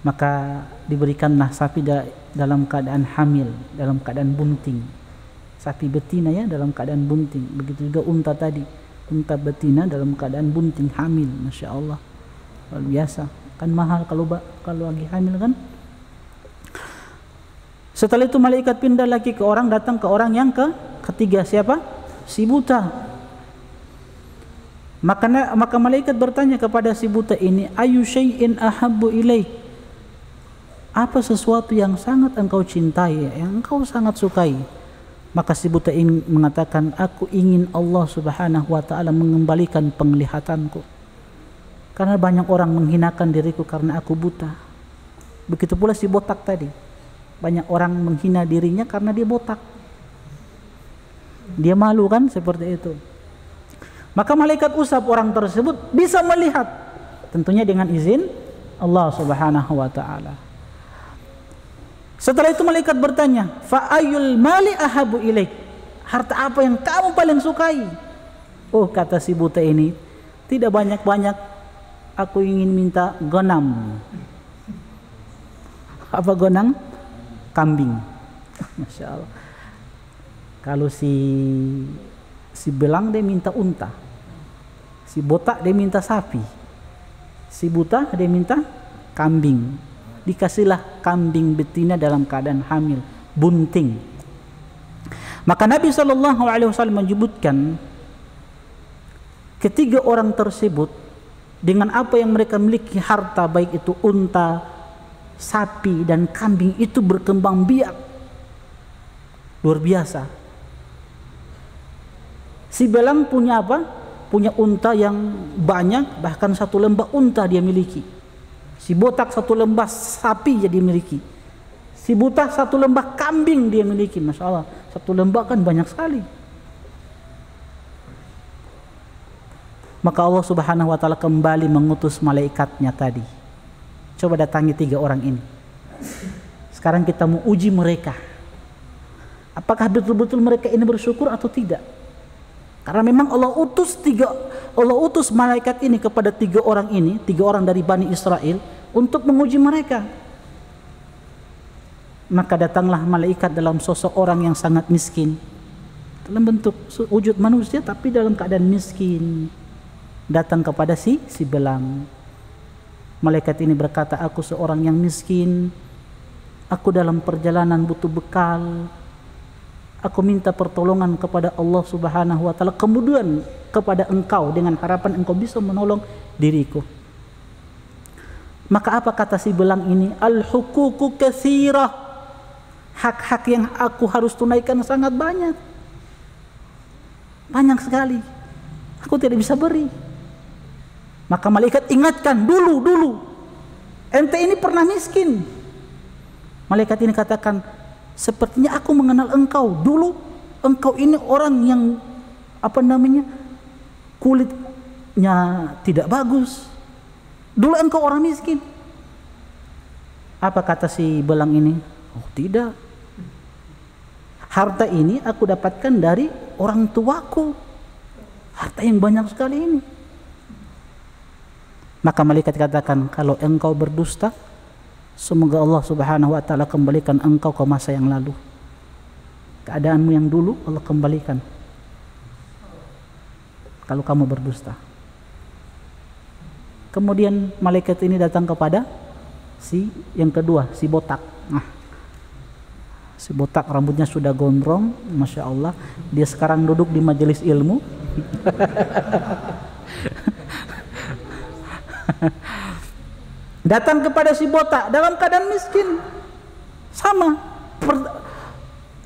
[SPEAKER 2] Maka diberikanlah sapi dalam keadaan hamil, dalam keadaan bunting. Sapi betina ya dalam keadaan bunting. Begitu juga unta tadi, unta betina dalam keadaan bunting hamil. Masya Allah, luar biasa. Kan mahal kalau lagi hamil kan. Setelah itu malaikat pindah lagi ke orang, datang ke orang yang ketiga. Siapa? Si buta. Maka malaikat bertanya kepada si buta ini, ayu syai'in ahabbu ilaik, apa sesuatu yang sangat engkau cintai, yang engkau sangat sukai? Maka si buta ini mengatakan, aku ingin Allah Subhanahu wa ta'ala mengembalikan penglihatanku, karena banyak orang menghinakan diriku karena aku buta. Begitu pula si botak tadi, banyak orang menghina dirinya karena dia botak, dia malu kan, seperti itu. Maka malaikat usap orang tersebut bisa melihat, tentunya dengan izin Allah Subhanahu wa ta'ala. Setelah itu malaikat bertanya, fa ayul mali ahabu ilaik, harta apa yang kamu paling sukai? Oh, kata si buta ini, tidak banyak-banyak, aku ingin minta gonam. Apa gonam? Kambing. Masya Allah. Kalau si belang dia minta unta, si botak dia minta sapi, si buta dia minta kambing. Dikasihlah kambing betina dalam keadaan hamil, bunting. Maka Nabi SAW menyebutkan, ketiga orang tersebut dengan apa yang mereka miliki harta, baik itu unta, sapi dan kambing, itu berkembang biak luar biasa. Si belang punya apa? Punya unta yang banyak, bahkan 1 lembah unta dia miliki. Si botak 1 lembah sapi dia miliki. Si buta 1 lembah kambing dia miliki. Masya Allah, 1 lembah kan banyak sekali. Maka Allah Subhanahu wa ta'ala kembali mengutus malaikatnya tadi. Coba datangi 3 orang ini. Sekarang kita mau uji mereka, apakah betul-betul mereka ini bersyukur atau tidak. Karena memang Allah utus malaikat ini kepada 3 orang ini, 3 orang dari Bani Israel, untuk menguji mereka. Maka datanglah malaikat dalam sosok orang yang sangat miskin, dalam bentuk wujud manusia tapi dalam keadaan miskin, datang kepada si belang. Malaikat ini berkata, aku seorang yang miskin, aku dalam perjalanan butuh bekal, aku minta pertolongan kepada Allah Subhanahu wa ta'ala, kemudian kepada engkau dengan harapan engkau bisa menolong diriku. Maka apa kata si belang ini? Al-huququ katsirah, hak-hak yang aku harus tunaikan sangat banyak, banyak sekali, aku tidak bisa beri. Maka malaikat ingatkan, dulu ente ini pernah miskin. Malaikat ini katakan, sepertinya aku mengenal engkau dulu, engkau ini orang yang kulitnya tidak bagus, dulu engkau orang miskin. Apa kata si belang ini? Oh tidak, harta ini aku dapatkan dari orang tuaku, harta yang banyak sekali ini. Maka malaikat katakan, kalau engkau berdusta, semoga Allah Subhanahu wa ta'ala kembalikan engkau ke masa yang lalu, keadaanmu yang dulu Allah kembalikan kalau kamu berdusta. Kemudian malaikat ini datang kepada si yang kedua, si botak. Nah, si botak rambutnya sudah gondrong, Masya Allah, dia sekarang duduk di majelis ilmu. Datang kepada si botak dalam keadaan miskin, sama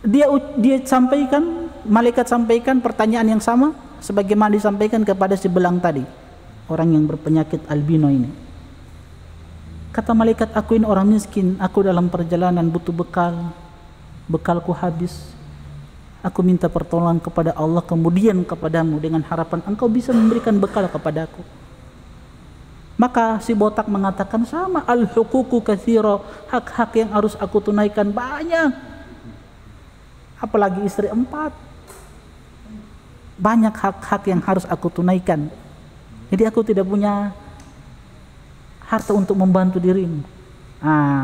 [SPEAKER 2] dia sampaikan, malaikat sampaikan pertanyaan yang sama sebagaimana disampaikan kepada si belang tadi, orang yang berpenyakit albino ini. Kata malaikat, aku ini orang miskin, aku dalam perjalanan butuh bekal, bekalku habis, aku minta pertolongan kepada Allah, kemudian kepadamu dengan harapan engkau bisa memberikan bekal kepadaku. Maka si botak mengatakan sama, al-huququ katsira, hak-hak yang harus aku tunaikan banyak, apalagi istri 4. banyak hak-hak yang harus aku tunaikan. Jadi aku tidak punya harta untuk membantu dirimu.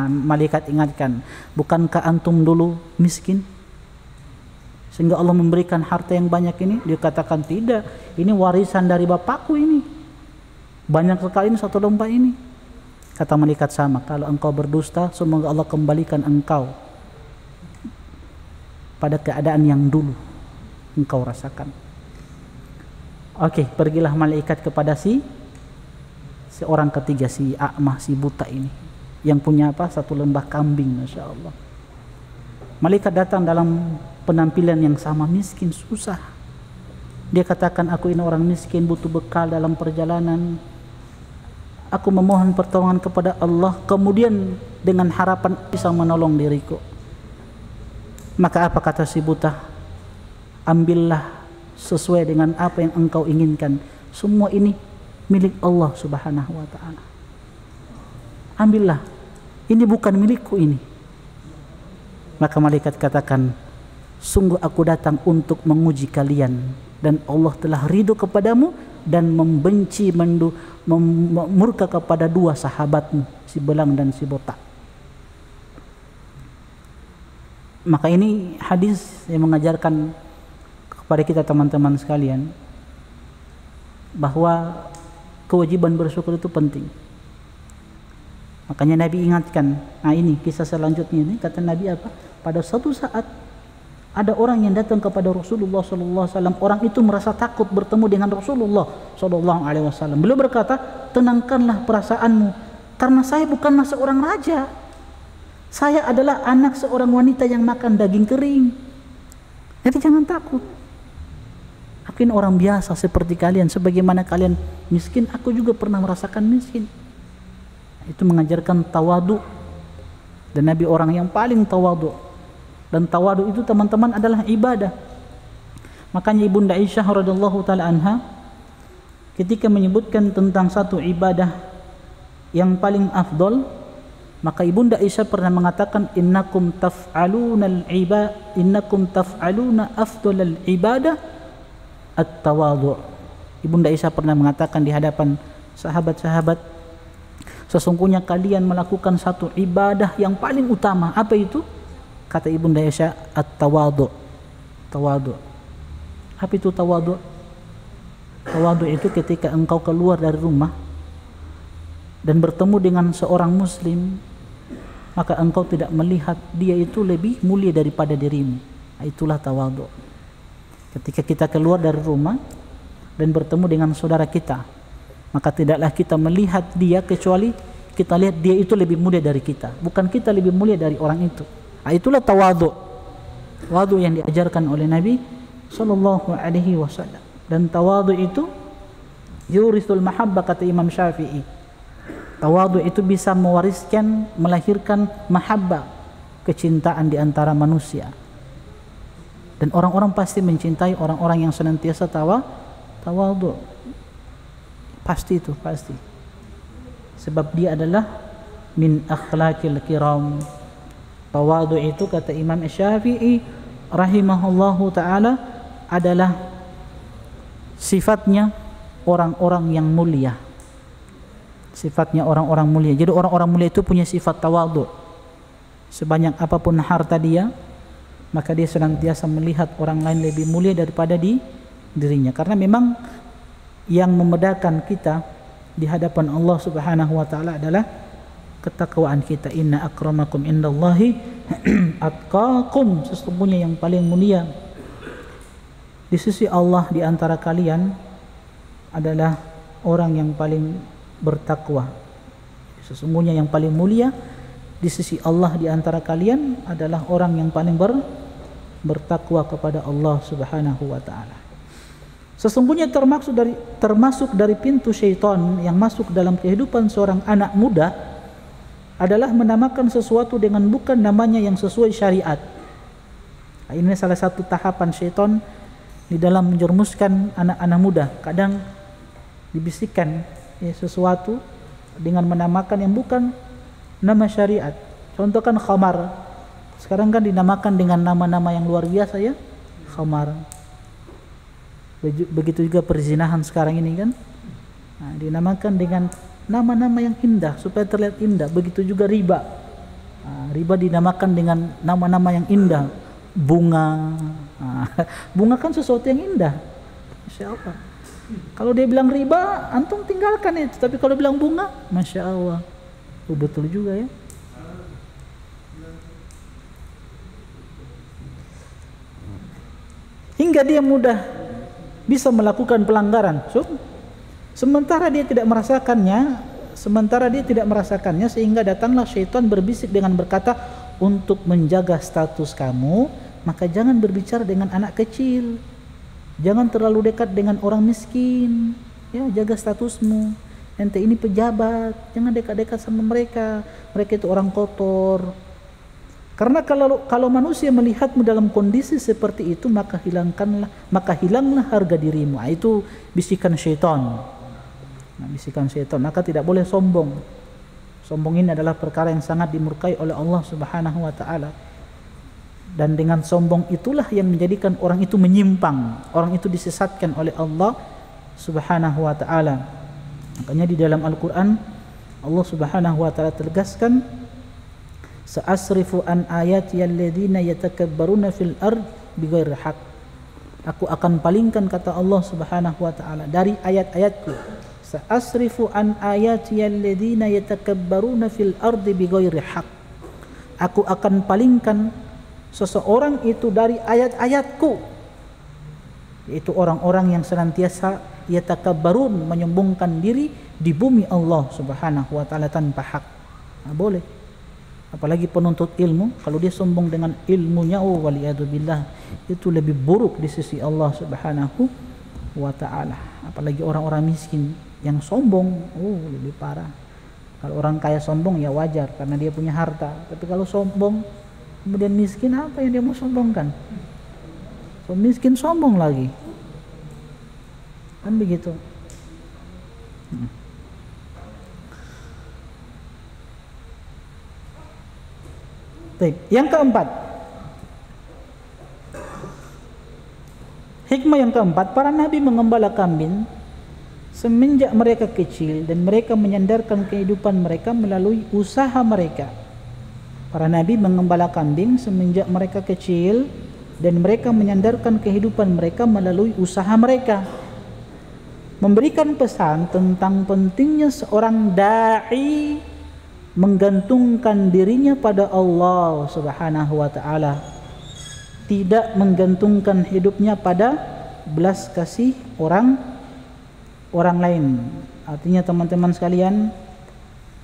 [SPEAKER 2] Malaikat ingatkan, bukankah antum dulu miskin? Sehingga Allah memberikan harta yang banyak ini. Dia katakan, tidak, ini warisan dari bapakku ini. Banyak sekali ini 1 domba ini. Kata malaikat, sama, kalau engkau berdusta, semoga Allah kembalikan engkau pada keadaan yang dulu engkau rasakan. Oke, pergilah malaikat kepada seorang ketiga, si A'mah, si buta ini, yang punya apa? 1 lembah kambing, Masya Allah. Malaikat datang dalam penampilan yang sama, miskin, susah. Dia katakan, aku ini orang miskin, butuh bekal dalam perjalanan. Aku memohon pertolongan kepada Allah, kemudian dengan harapan bisa menolong diriku. Maka apa kata si buta? Ambillah sesuai dengan apa yang engkau inginkan. Semua ini milik Allah Subhanahu wa ta'ala. Ambillah, ini bukan milikku ini. Maka malaikat katakan, sungguh aku datang untuk menguji kalian, dan Allah telah ridho kepadamu dan membenci, murka kepada 2 sahabatmu, si belang dan si botak. Maka ini hadis yang mengajarkan kepada kita teman-teman sekalian bahwa kewajiban bersyukur itu penting. Makanya Nabi ingatkan. Nah, ini kisah selanjutnya ini, kata Nabi apa? Pada suatu saat ada orang yang datang kepada Rasulullah SAW. Orang itu merasa takut bertemu dengan Rasulullah SAW. Beliau berkata, tenangkanlah perasaanmu, karena saya bukanlah seorang raja. Saya adalah anak seorang wanita yang makan daging kering. Jadi jangan takut. Aku ini orang biasa seperti kalian. Sebagaimana kalian miskin, aku juga pernah merasakan miskin. Itu mengajarkan tawadu. Dan Nabi orang yang paling tawadu. Dan tawadu itu teman-teman adalah ibadah. Makanya Ibunda Aisyah radhiyallahu taala anha ketika menyebutkan tentang satu ibadah yang paling afdol, maka Ibunda Aisyah pernah mengatakan, innakum taf'aluna afdalal ibadah at-tawadu'. Ibunda Aisyah pernah mengatakan di hadapan sahabat-sahabat, sesungguhnya kalian melakukan satu ibadah yang paling utama. Apa itu? Kata Ibunda Aisyah, at-tawadu'. Tawadu'. Apa itu tawadu'? Tawadu' itu ketika engkau keluar dari rumah dan bertemu dengan seorang muslim, maka engkau tidak melihat dia itu lebih mulia daripada dirimu. Itulah tawadu'. Ketika kita keluar dari rumah dan bertemu dengan saudara kita, maka tidaklah kita melihat dia kecuali kita lihat dia itu lebih mulia dari kita, bukan kita lebih mulia dari orang itu. Itulah tawadu'. Tawadu' yang diajarkan oleh Nabi sallallahu alaihi wasallam. Dan tawadu' itu yurisul mahabbah, kata Imam Syafi'i. Tawadu' itu bisa mewariskan, melahirkan mahabbah, kecintaan di antara manusia. Dan orang-orang pasti mencintai orang-orang yang senantiasa tawadu'. Pasti itu, pasti. Sebab dia adalah min akhlaqil kiram. Tawadu' itu kata Imam Syafi'i rahimahullahu ta'ala adalah sifatnya orang-orang yang mulia. Sifatnya orang-orang mulia. Jadi orang-orang mulia itu punya sifat tawadu'. Sebanyak apapun harta dia, maka dia senantiasa melihat orang lain lebih mulia daripada dirinya. Karena memang yang membedakan kita di hadapan Allah Subhanahu wa ta'ala adalah ketakwaan kita. Inna akramakum indallahi atqakum. Sesungguhnya yang paling mulia di sisi Allah di antara kalian adalah orang yang paling bertakwa. Sesungguhnya yang paling mulia di sisi Allah di antara kalian adalah orang yang paling bertakwa kepada Allah Subhanahu wa ta'ala. Sesungguhnya termasuk dari pintu syaitan yang masuk dalam kehidupan seorang anak muda adalah menamakan sesuatu dengan bukan namanya yang sesuai syariat. Ini salah satu tahapan syaitan di dalam menjerumuskan anak-anak muda. Kadang dibisikkan sesuatu dengan menamakan yang bukan nama syariat. Contoh kan khamar. Sekarang kan dinamakan dengan nama-nama yang luar biasa ya. Khamar. Begitu juga perzinahan sekarang ini kan, nah, dinamakan dengan nama-nama yang indah supaya terlihat indah. Begitu juga riba. Nah, riba dinamakan dengan nama-nama yang indah. Bunga. Nah, bunga kan sesuatu yang indah. Masya Allah. Kalau dia bilang riba, antum tinggalkan itu. Tapi kalau bilang bunga, Masya Allah. Betul juga ya. Hingga dia mudah bisa melakukan pelanggaran. Sementara dia tidak merasakannya, sehingga datanglah syaitan berbisik dengan berkata, untuk menjaga status kamu, maka jangan berbicara dengan anak kecil, jangan terlalu dekat dengan orang miskin, ya, jaga statusmu. Ente ini pejabat, jangan dekat-dekat sama mereka itu orang kotor. Karena kalau manusia melihatmu dalam kondisi seperti itu, maka hilanglah harga dirimu. Nah, itu bisikan syaitan. Nah, bisikan syaitan. Maka tidak boleh sombong. Sombong ini adalah perkara yang sangat dimurkai oleh Allah Subhanahu wa taala. Dan dengan sombong itulah yang menjadikan orang itu menyimpang, orang itu disesatkan oleh Allah Subhanahu wa taala. Makanya di dalam Al-Qur'an Allah Subhanahu wa taala tegaskan, sa'asrifu an ayati alladzina yatakabbaruna fil ard bighairi haq. Aku akan palingkan, kata Allah Subhanahu wa taala, dari ayat-ayatku. Sa'asrifu an ayati alladzina yatakabbaruna fil ard bighairi haq. Aku akan palingkan seseorang itu dari ayat-ayatku, yaitu orang-orang yang senantiasa yatakabbarun, menyombongkan diri di bumi Allah Subhanahu wa taala tanpa hak. Nah, boleh. Apalagi penuntut ilmu, kalau dia sombong dengan ilmunya, oh waliyadzubillah, itu lebih buruk di sisi Allah Subhanahu wa taala. Apalagi orang-orang miskin yang sombong, oh lebih parah. Kalau orang kaya sombong ya wajar karena dia punya harta, tapi kalau sombong kemudian miskin, apa yang dia mau sombongkan? So, miskin sombong lagi, kan begitu. Yang keempat, hikmah yang keempat, para nabi mengembala kambing semenjak mereka kecil dan mereka menyandarkan kehidupan mereka melalui usaha mereka. Para nabi mengembala kambing semenjak mereka kecil dan mereka menyandarkan kehidupan mereka melalui usaha mereka. Memberikan pesan tentang pentingnya seorang da'i menggantungkan dirinya pada Allah Subhanahu wa taala, tidak menggantungkan hidupnya pada belas kasih orang lain. Artinya teman-teman sekalian,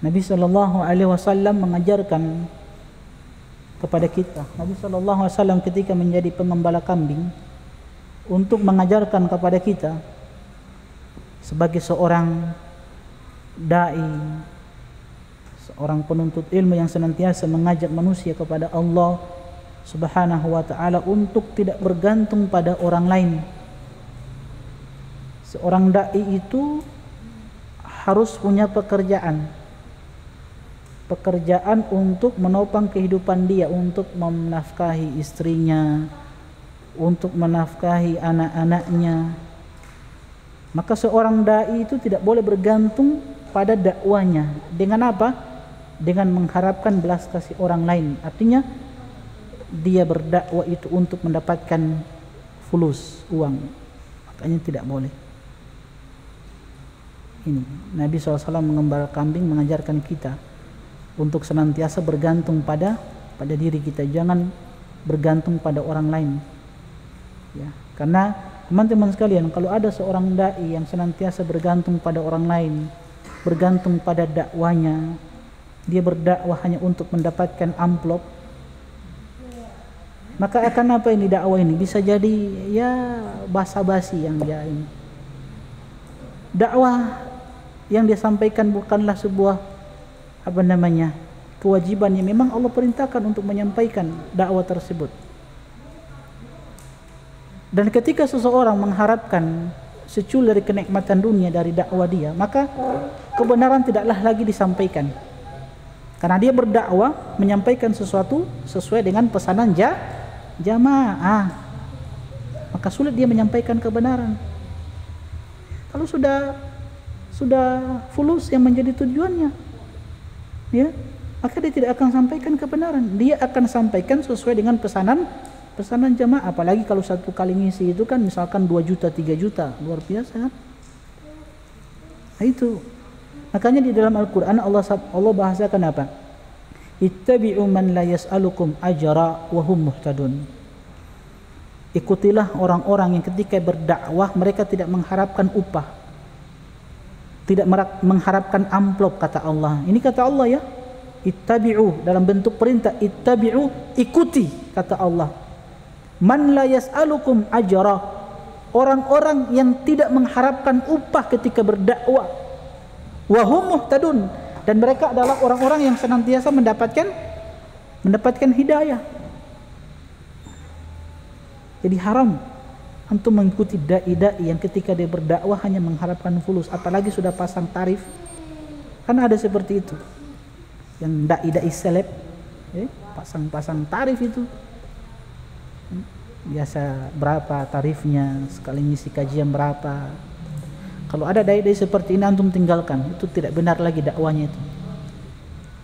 [SPEAKER 2] Nabi sallallahu alaihi wasallam mengajarkan kepada kita, Nabi sallallahu alaihi wasallam ketika menjadi pengembala kambing, untuk mengajarkan kepada kita sebagai seorang dai, seorang penuntut ilmu yang senantiasa mengajak manusia kepada Allah Subhanahu wa taala untuk tidak bergantung pada orang lain. Seorang dai itu harus punya pekerjaan untuk menopang kehidupan dia, untuk menafkahi istrinya, untuk menafkahi anak-anaknya. Maka seorang dai itu tidak boleh bergantung pada dakwanya. Dengan apa? Dengan mengharapkan belas kasih orang lain. Artinya dia berdakwah itu untuk mendapatkan fulus, uang. Makanya tidak boleh. Ini Nabi SAW mengembala kambing mengajarkan kita untuk senantiasa bergantung pada diri kita, jangan bergantung pada orang lain. Ya, karena teman-teman sekalian, kalau ada seorang dai yang senantiasa bergantung pada orang lain, bergantung pada dakwanya, dia berdakwah hanya untuk mendapatkan amplop, maka akan apa ini dakwah ini? Bisa jadi ya basa-basi yang dia ini. Dakwah yang dia sampaikan bukanlah sebuah kewajiban yang memang Allah perintahkan untuk menyampaikan dakwah tersebut. Dan ketika seseorang mengharapkan secul dari kenikmatan dunia dari dakwah dia, maka kebenaran tidaklah lagi disampaikan. Karena dia berdakwah menyampaikan sesuatu sesuai dengan pesanan jamaah. maka sulit dia menyampaikan kebenaran. Kalau sudah fulus yang menjadi tujuannya, ya, maka dia tidak akan sampaikan kebenaran. Dia akan sampaikan sesuai dengan pesanan jamaah. Apalagi kalau satu kali ngisi itu kan misalkan 2 juta, 3 juta, luar biasa kan? Nah, itu. Makanya di dalam Al-Quran Allah bahasakan apa? Ittabi'u man la yas'alukum ajra wa hum muhtadun. Ikutilah orang-orang yang ketika berdakwah mereka tidak mengharapkan upah, tidak mengharapkan amplop, kata Allah. Ini kata Allah ya. Ittabi'u dalam bentuk perintah, ittabi'u, ikuti, kata Allah. Man la yas'alukum ajra, orang-orang yang tidak mengharapkan upah ketika berdakwah. Wa hum muhtadun, dan mereka adalah orang-orang yang senantiasa mendapatkan hidayah. Jadi haram antum mengikuti dai-dai yang ketika dia berdakwah hanya mengharapkan fulus, apalagi sudah pasang tarif. Kan ada seperti itu. Yang dai-dai seleb, pasang tarif itu. Biasa berapa tarifnya, sekali ngisi kajian berapa. Kalau ada dai-dai seperti ini antum tinggalkan, itu tidak benar lagi dakwanya itu.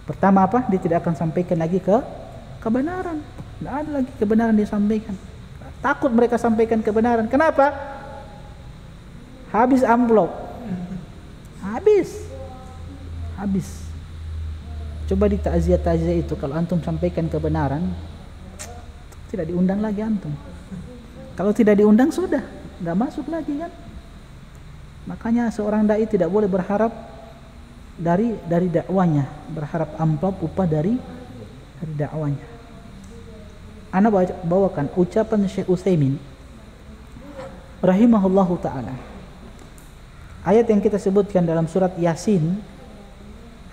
[SPEAKER 2] Pertama apa? Dia tidak akan sampaikan lagi kebenaran. Tidak ada lagi kebenaran dia sampaikan. Takut mereka sampaikan kebenaran. Kenapa? Habis amplop. Habis. Coba di takziah itu kalau antum sampaikan kebenaran, tidak diundang lagi antum. Kalau tidak diundang sudah, nggak masuk lagi kan. Makanya seorang dai tidak boleh berharap dari dakwanya, berharap amplop upah dari dakwanya. Ana bawakan ucapan Syekh Utsaimin rahimahullahu taala. Ayat yang kita sebutkan dalam surat Yasin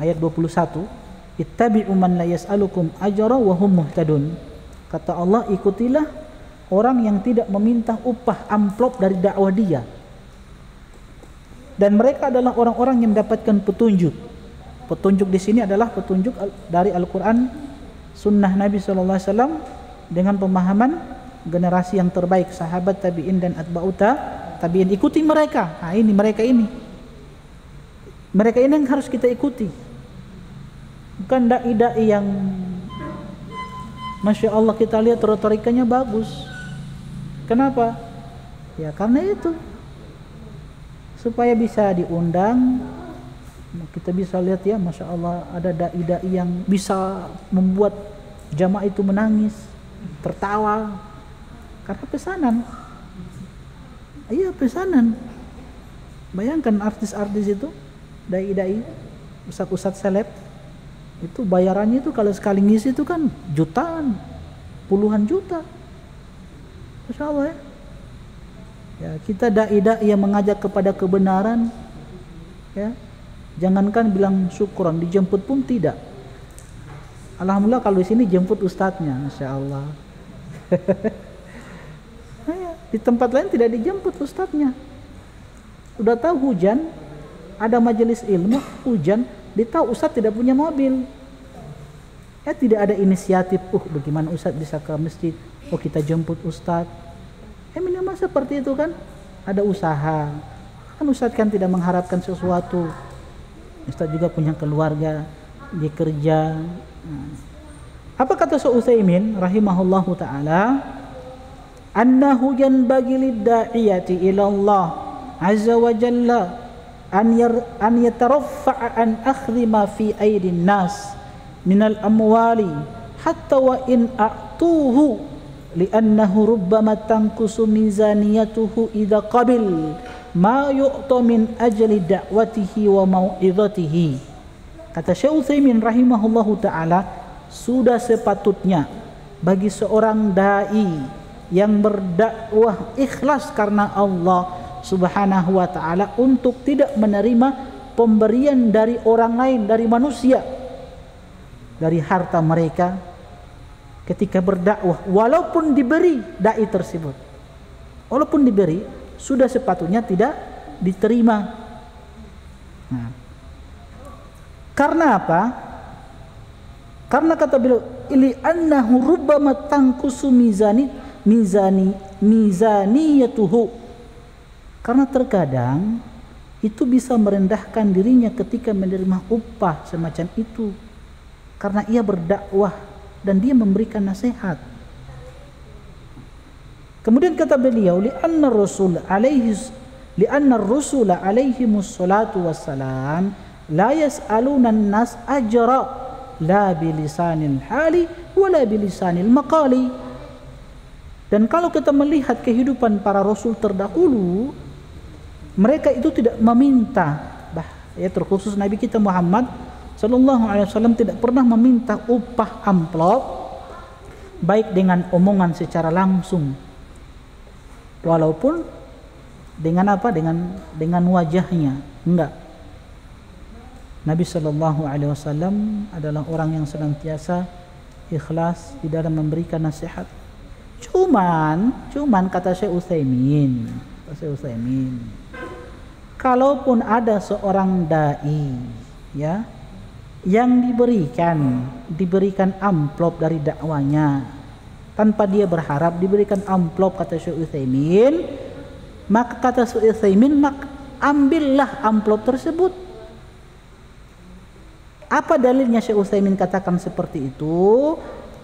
[SPEAKER 2] ayat 21, ittabi'u man la yas'alukum ajra wa hum muhtadun. Kata Allah, ikutilah orang yang tidak meminta upah amplop dari dakwah dia. Dan mereka adalah orang-orang yang mendapatkan petunjuk. Petunjuk di sini adalah petunjuk dari Al-Quran, Sunnah Nabi SAW, dengan pemahaman generasi yang terbaik, sahabat tabi'in dan atba'ut tabi'in. Ikuti mereka. Nah, ini mereka ini yang harus kita ikuti. Bukan dai-dai yang Masya Allah kita lihat retorikanya bagus. Kenapa? Ya karena itu, supaya bisa diundang. Kita bisa lihat ya, Masya Allah ada dai-dai yang bisa membuat jamaah itu menangis, tertawa karena pesanan. Iya, pesanan. Bayangkan artis-artis itu, dai-dai, ustadz-ustadz seleb, itu bayarannya itu kalau sekali ngisi itu kan jutaan, puluhan juta. Masya Allah ya. Ya, kita dai-dai yang mengajak kepada kebenaran, ya, jangankan bilang syukron, dijemput pun tidak. Alhamdulillah kalau di sini jemput ustadznya, Masya Allah. Nah, di tempat lain tidak dijemput ustadznya. Udah tahu hujan, ada majelis ilmu, hujan, ditahu ustadz tidak punya mobil. Ya tidak ada inisiatif, bagaimana ustadz bisa ke masjid? Oh kita jemput ustadz. Minimal seperti itu kan, ada usaha. Kan ustadz kan tidak mengharapkan sesuatu. Ustadz juga punya keluarga, dia kerja. Apa kata Syekh Utsaimin rahimahullahu taala? Annahu yanbaghi lid-da'iyati ila Allah azza wa jalla an yataraffa'a an akhdhi ma fi aydin nas min al-amwali hatta wa in a'tuhu li'annahu rubbama tanqusu mizaniyatuhu idza qabil ma yu'ta min ajli da'watihi wa mau'izatihi. Kata Syekh Utsaimin rahimahullahu ta'ala, sudah sepatutnya bagi seorang dai yang berdakwah ikhlas karena Allah subhanahu wa ta'ala untuk tidak menerima pemberian dari orang lain, dari manusia, dari harta mereka ketika berdakwah, walaupun diberi dai tersebut, walaupun diberi, sudah sepatutnya tidak diterima. Nah, karena apa? Karena kata beliau, ili annahu rubbama tanqusu mizaniyatuhu. Karena terkadang itu bisa merendahkan dirinya ketika menerima upah semacam itu, karena ia berdakwah dan dia memberikan nasihat. Kemudian kata beliau, li'anna ar-rusula alaihimus salatu wassalam la yas'aluna an-nas ajra la bilisanil hali wala bilisanil maqali. Dan kalau kita melihat kehidupan para rasul terdahulu, mereka itu tidak meminta, ya terkhusus Nabi kita Muhammad sallallahu alaihi wasallam tidak pernah meminta upah amplop, baik dengan omongan secara langsung, walaupun dengan apa, dengan wajahnya, enggak. Nabi sallallahu alaihi wasallam adalah orang yang senantiasa ikhlas di dalam memberikan nasihat. Cuman kata Syekh Utsaimin, kalaupun ada seorang dai, ya, yang diberikan amplop dari dakwanya tanpa dia berharap diberikan amplop, kata Syekh Utsaimin, maka ambillah amplop tersebut. Apa dalilnya Syekh Utsaimin katakan seperti itu?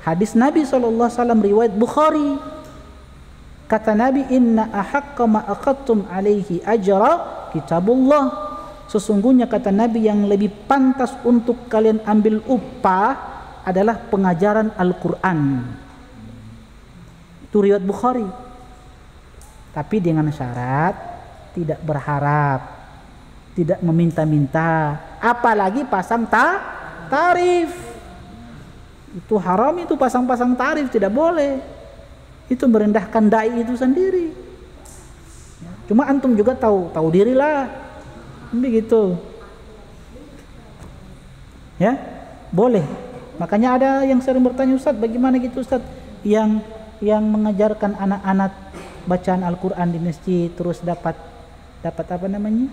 [SPEAKER 2] Hadis Nabi SAW riwayat Bukhari. Kata Nabi, inna ahaqqa ma aqadtum alaihi ajra kitabullah. Sesungguhnya kata Nabi yang lebih pantas untuk kalian ambil upah adalah pengajaran Al-Quran. Itu riwayat Bukhari. Tapi dengan syarat tidak berharap, tidak meminta-minta, apalagi pasang tarif. Itu haram, itu pasang-pasang tarif, tidak boleh. Itu merendahkan dai itu sendiri. Cuma antum juga tahu dirilah, begitu. Ya, boleh. Makanya ada yang sering bertanya, Ustaz, bagaimana gitu Ustaz, yang mengajarkan anak-anak bacaan Al-Quran di masjid terus dapat apa namanya?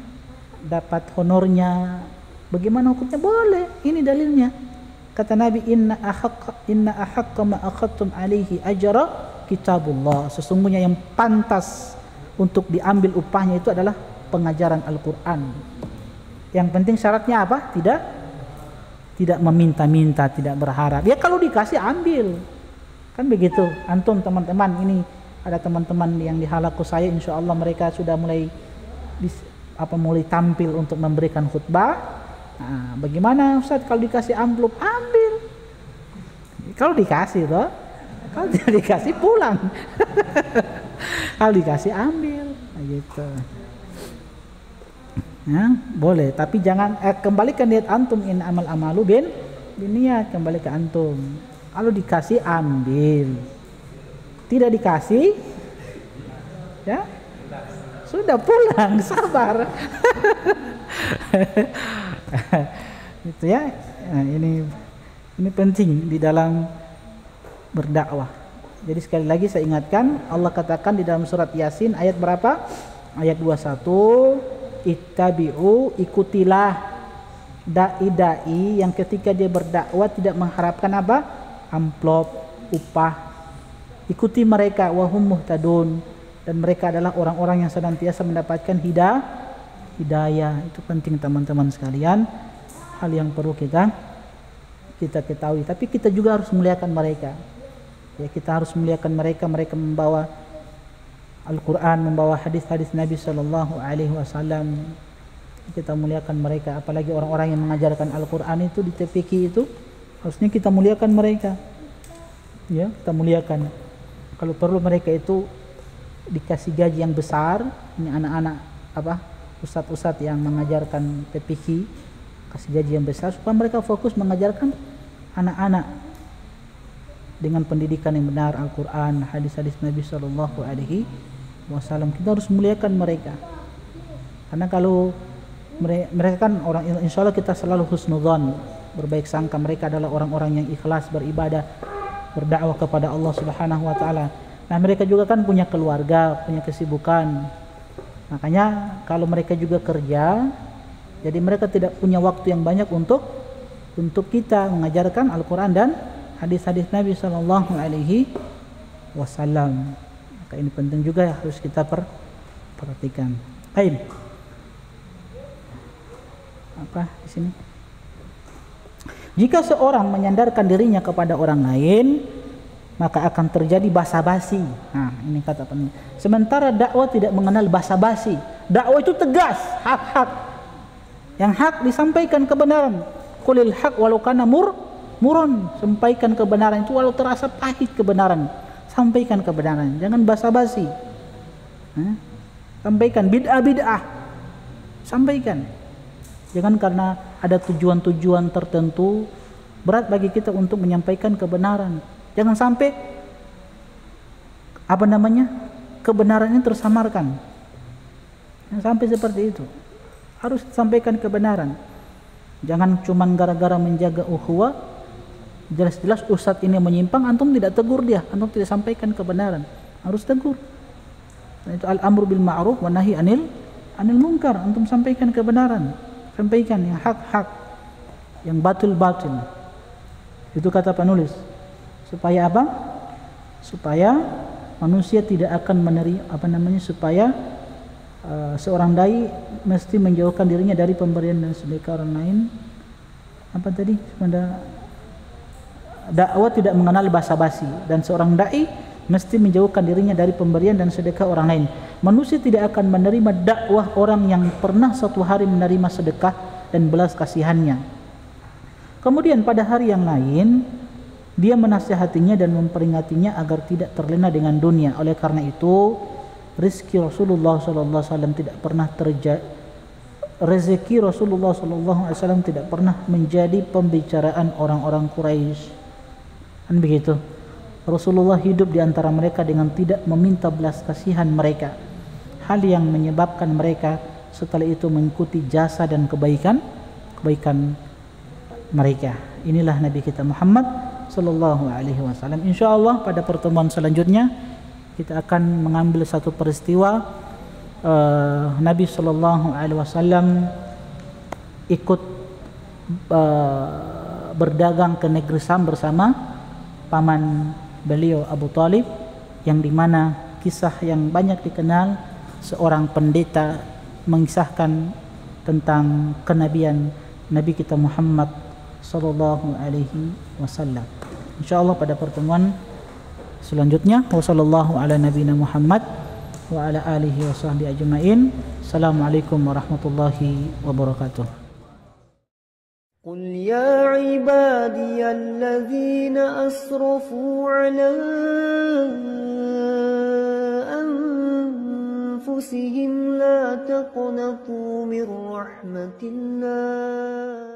[SPEAKER 2] Dapat honornya. Bagaimana hukumnya? Boleh. Ini dalilnya. Kata Nabi, inna ahaqqa ma akhadtum alaihi ajra kitabullah. Sesungguhnya yang pantas untuk diambil upahnya itu adalah pengajaran Al-Quran. Yang penting syaratnya apa? Tidak meminta-minta, tidak berharap. Ya kalau dikasih ambil. Kan begitu. Antum teman-teman, ini ada teman-teman yang di halaku saya, insya Allah mereka sudah mulai tampil untuk memberikan khutbah. Nah, bagaimana Ustaz kalau dikasih amplop? Ambil. Kalau dikasih toh, kalau tidak dikasih pulang. Kalau dikasih ambil, nah, gitu. Ya, boleh, tapi jangan kembalikan niat antum, in amal amalu bin niat, kembali ke antum. Kalau dikasih ambil, tidak dikasih, ya sudah pulang, sabar. Itu ya. Nah, ini penting di dalam berdakwah. Jadi sekali lagi saya ingatkan, Allah katakan di dalam surat Yasin ayat berapa? Ayat 21, ittabi'u, ikutilah dai-dai yang ketika dia berdakwah tidak mengharapkan apa? Amplop, upah. Ikuti mereka, wahum muhtadun, dan mereka adalah orang-orang yang senantiasa mendapatkan hidayah. Itu penting teman-teman sekalian, hal yang perlu kita ketahui. Tapi kita juga harus muliakan mereka. Ya, kita harus muliakan mereka. Mereka membawa Al-Quran, membawa hadis-hadis Nabi Sallallahu Alaihi Wasallam. Kita muliakan mereka. Apalagi orang-orang yang mengajarkan Al-Quran itu di TPQ itu, harusnya kita muliakan mereka. Ya, kita muliakan. Kalau perlu mereka itu dikasih gaji yang besar. Ini anak-anak ustadz-ustadz yang mengajarkan TPQ, kasih gaji yang besar supaya mereka fokus mengajarkan anak-anak dengan pendidikan yang benar, Al-Quran, hadis-hadis Nabi Sallallahu Alaihi Wasallam. Kita harus muliakan mereka, karena kalau mereka kan orang, insya Allah kita selalu husnudzon, berbaik sangka mereka adalah orang-orang yang ikhlas beribadah, berdakwah kepada Allah Subhanahu Wa Taala. Nah, mereka juga kan punya keluarga, punya kesibukan. Makanya kalau mereka juga kerja, jadi mereka tidak punya waktu yang banyak untuk kita mengajarkan Al-Quran dan hadis-hadis Nabi Sallallahu Alaihi wasallam. Maka ini penting juga ya, harus kita perhatikan. Baik. Apa di sini? Jika seorang menyandarkan dirinya kepada orang lain, maka akan terjadi basa-basi. Nah, ini kata penting. Sementara dakwah tidak mengenal basa-basi. Dakwah itu tegas, hak-hak. Yang hak disampaikan kebenaran. Qulil haq walau kana murun. Sampaikan kebenaran itu walau terasa pahit kebenaran. Sampaikan kebenaran, jangan basa-basi. Sampaikan bid'ah. Sampaikan. Jangan karena ada tujuan-tujuan tertentu berat bagi kita untuk menyampaikan kebenaran. Jangan sampai kebenarannya tersamarkan. Jangan sampai seperti itu. Harus sampaikan kebenaran. Jangan cuma gara-gara menjaga ukhuwah, jelas-jelas ustadz ini menyimpang, antum tidak tegur dia, antum tidak sampaikan kebenaran. Harus tegur. Dan itu al-amru bil ma'ruf wa nahi anil munkar. Antum sampaikan kebenaran. Sampaikan yang hak-hak, yang batil-batil. Itu kata penulis. Supaya apa? Supaya manusia tidak akan menerima supaya seorang dai mesti menjauhkan dirinya dari pemberian dan sedekah orang lain. Apa tadi? Dakwah tidak mengenal basa-basi, dan seorang dai mesti menjauhkan dirinya dari pemberian dan sedekah orang lain. Manusia tidak akan menerima dakwah orang yang pernah suatu hari menerima sedekah dan belas kasihannya. Kemudian pada hari yang lain dia menasihatinya dan memperingatinya agar tidak terlena dengan dunia. Oleh karena itu rezeki Rasulullah SAW tidak pernah rezeki Rasulullah SAW tidak pernah menjadi pembicaraan orang-orang Quraisy. Kan begitu. Rasulullah hidup di antara mereka dengan tidak meminta belas kasihan mereka. Hal yang menyebabkan mereka setelah itu mengikuti jasa dan kebaikan mereka. Inilah Nabi kita Muhammad sallallahu alaihi wasallam. Insyaallah pada pertemuan selanjutnya kita akan mengambil satu peristiwa Nabi sallallahu alaihi wasallam ikut berdagang ke negeri Sam bersama paman beliau Abu Talib, yang dimana kisah yang banyak dikenal, seorang pendeta mengisahkan tentang kenabian Nabi kita Muhammad sallallahu alaihi wasallam. Insyaallah pada pertemuan selanjutnya. Wassallallahu ala nabiyina Muhammad wa ala alihi wa sahbihi ajma'in. Assalamualaikum warahmatullahi wabarakatuh.
[SPEAKER 1] قل يا عبادي الذين أسرفوا على أنفسهم لا تقنطوا من رحمة الله